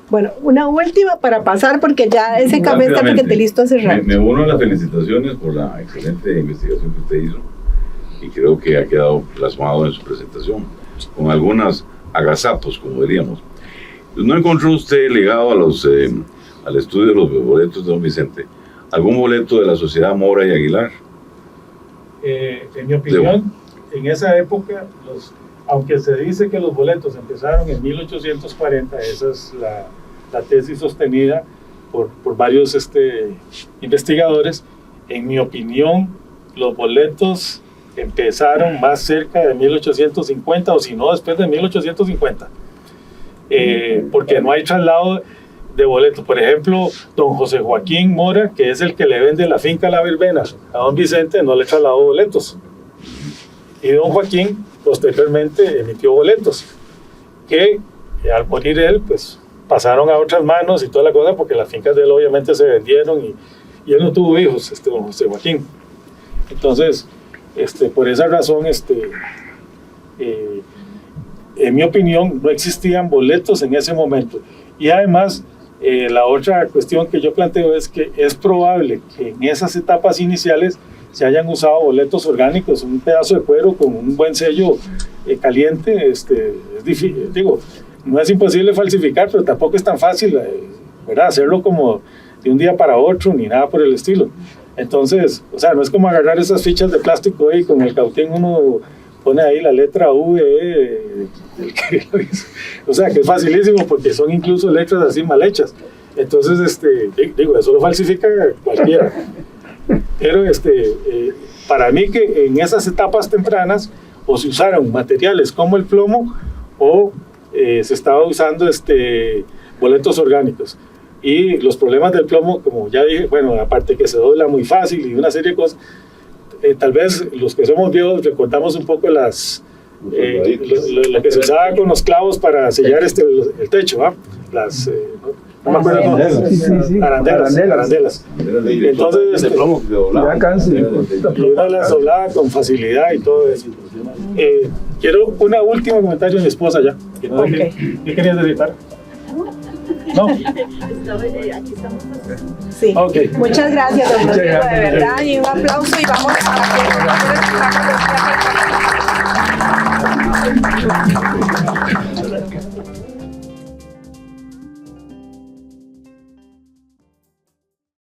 Bueno, una última para pasar porque ya ese café está porque listo hace rato. Me uno a las felicitaciones por la excelente investigación que usted hizo y creo que ha quedado plasmado en su presentación con algunas agazapos, como diríamos. ¿No encontró usted ligado a al estudio de los boletos de don Vicente algún boleto de la sociedad Mora y Aguilar? En mi opinión, en esa época, aunque se dice que los boletos empezaron en 1840, esa es la tesis sostenida por varios investigadores, en mi opinión, los boletos empezaron más cerca de 1850 o si no después de 1850, porque no hay traslado de boletos. Por ejemplo, don José Joaquín Mora, que es el que le vende la finca La Verbena a don Vicente, no le trasladó boletos, y don Joaquín posteriormente emitió boletos que al morir él pues pasaron a otras manos y toda la cosa, porque las fincas de él obviamente se vendieron y él no tuvo hijos, don José Joaquín. Entonces, por esa razón, en mi opinión, no existían boletos en ese momento. Y además, la otra cuestión que yo planteo es que es probable que en esas etapas iniciales se hayan usado boletos orgánicos, un pedazo de cuero con un buen sello caliente. Es difícil, digo, no es imposible falsificar, pero tampoco es tan fácil, ¿verdad?, hacerlo como de un día para otro, ni nada por el estilo. Entonces, o sea, no es como agarrar esas fichas de plástico y con el cautín uno pone ahí la letra V, o sea, que es facilísimo porque son incluso letras así mal hechas. Entonces, digo, eso lo falsifica cualquiera. Pero para mí que en esas etapas tempranas o se usaron materiales como el plomo o se estaba usando boletos orgánicos. Y los problemas del plomo, como ya dije, bueno, aparte que se dobla muy fácil y una serie de cosas, tal vez los que somos viejos recordamos un poco lo que se usaba con los clavos para sellar el techo, ¿va? No me acuerdo cómo. Arandelas. Entonces, y uno las doblaba con facilidad y todo eso. Quiero una última comentario de mi esposa ya. ¿Qué querías decir? No. Sí. Okay. Muchas gracias, don Rodrigo, de verdad, y un aplauso y vamos a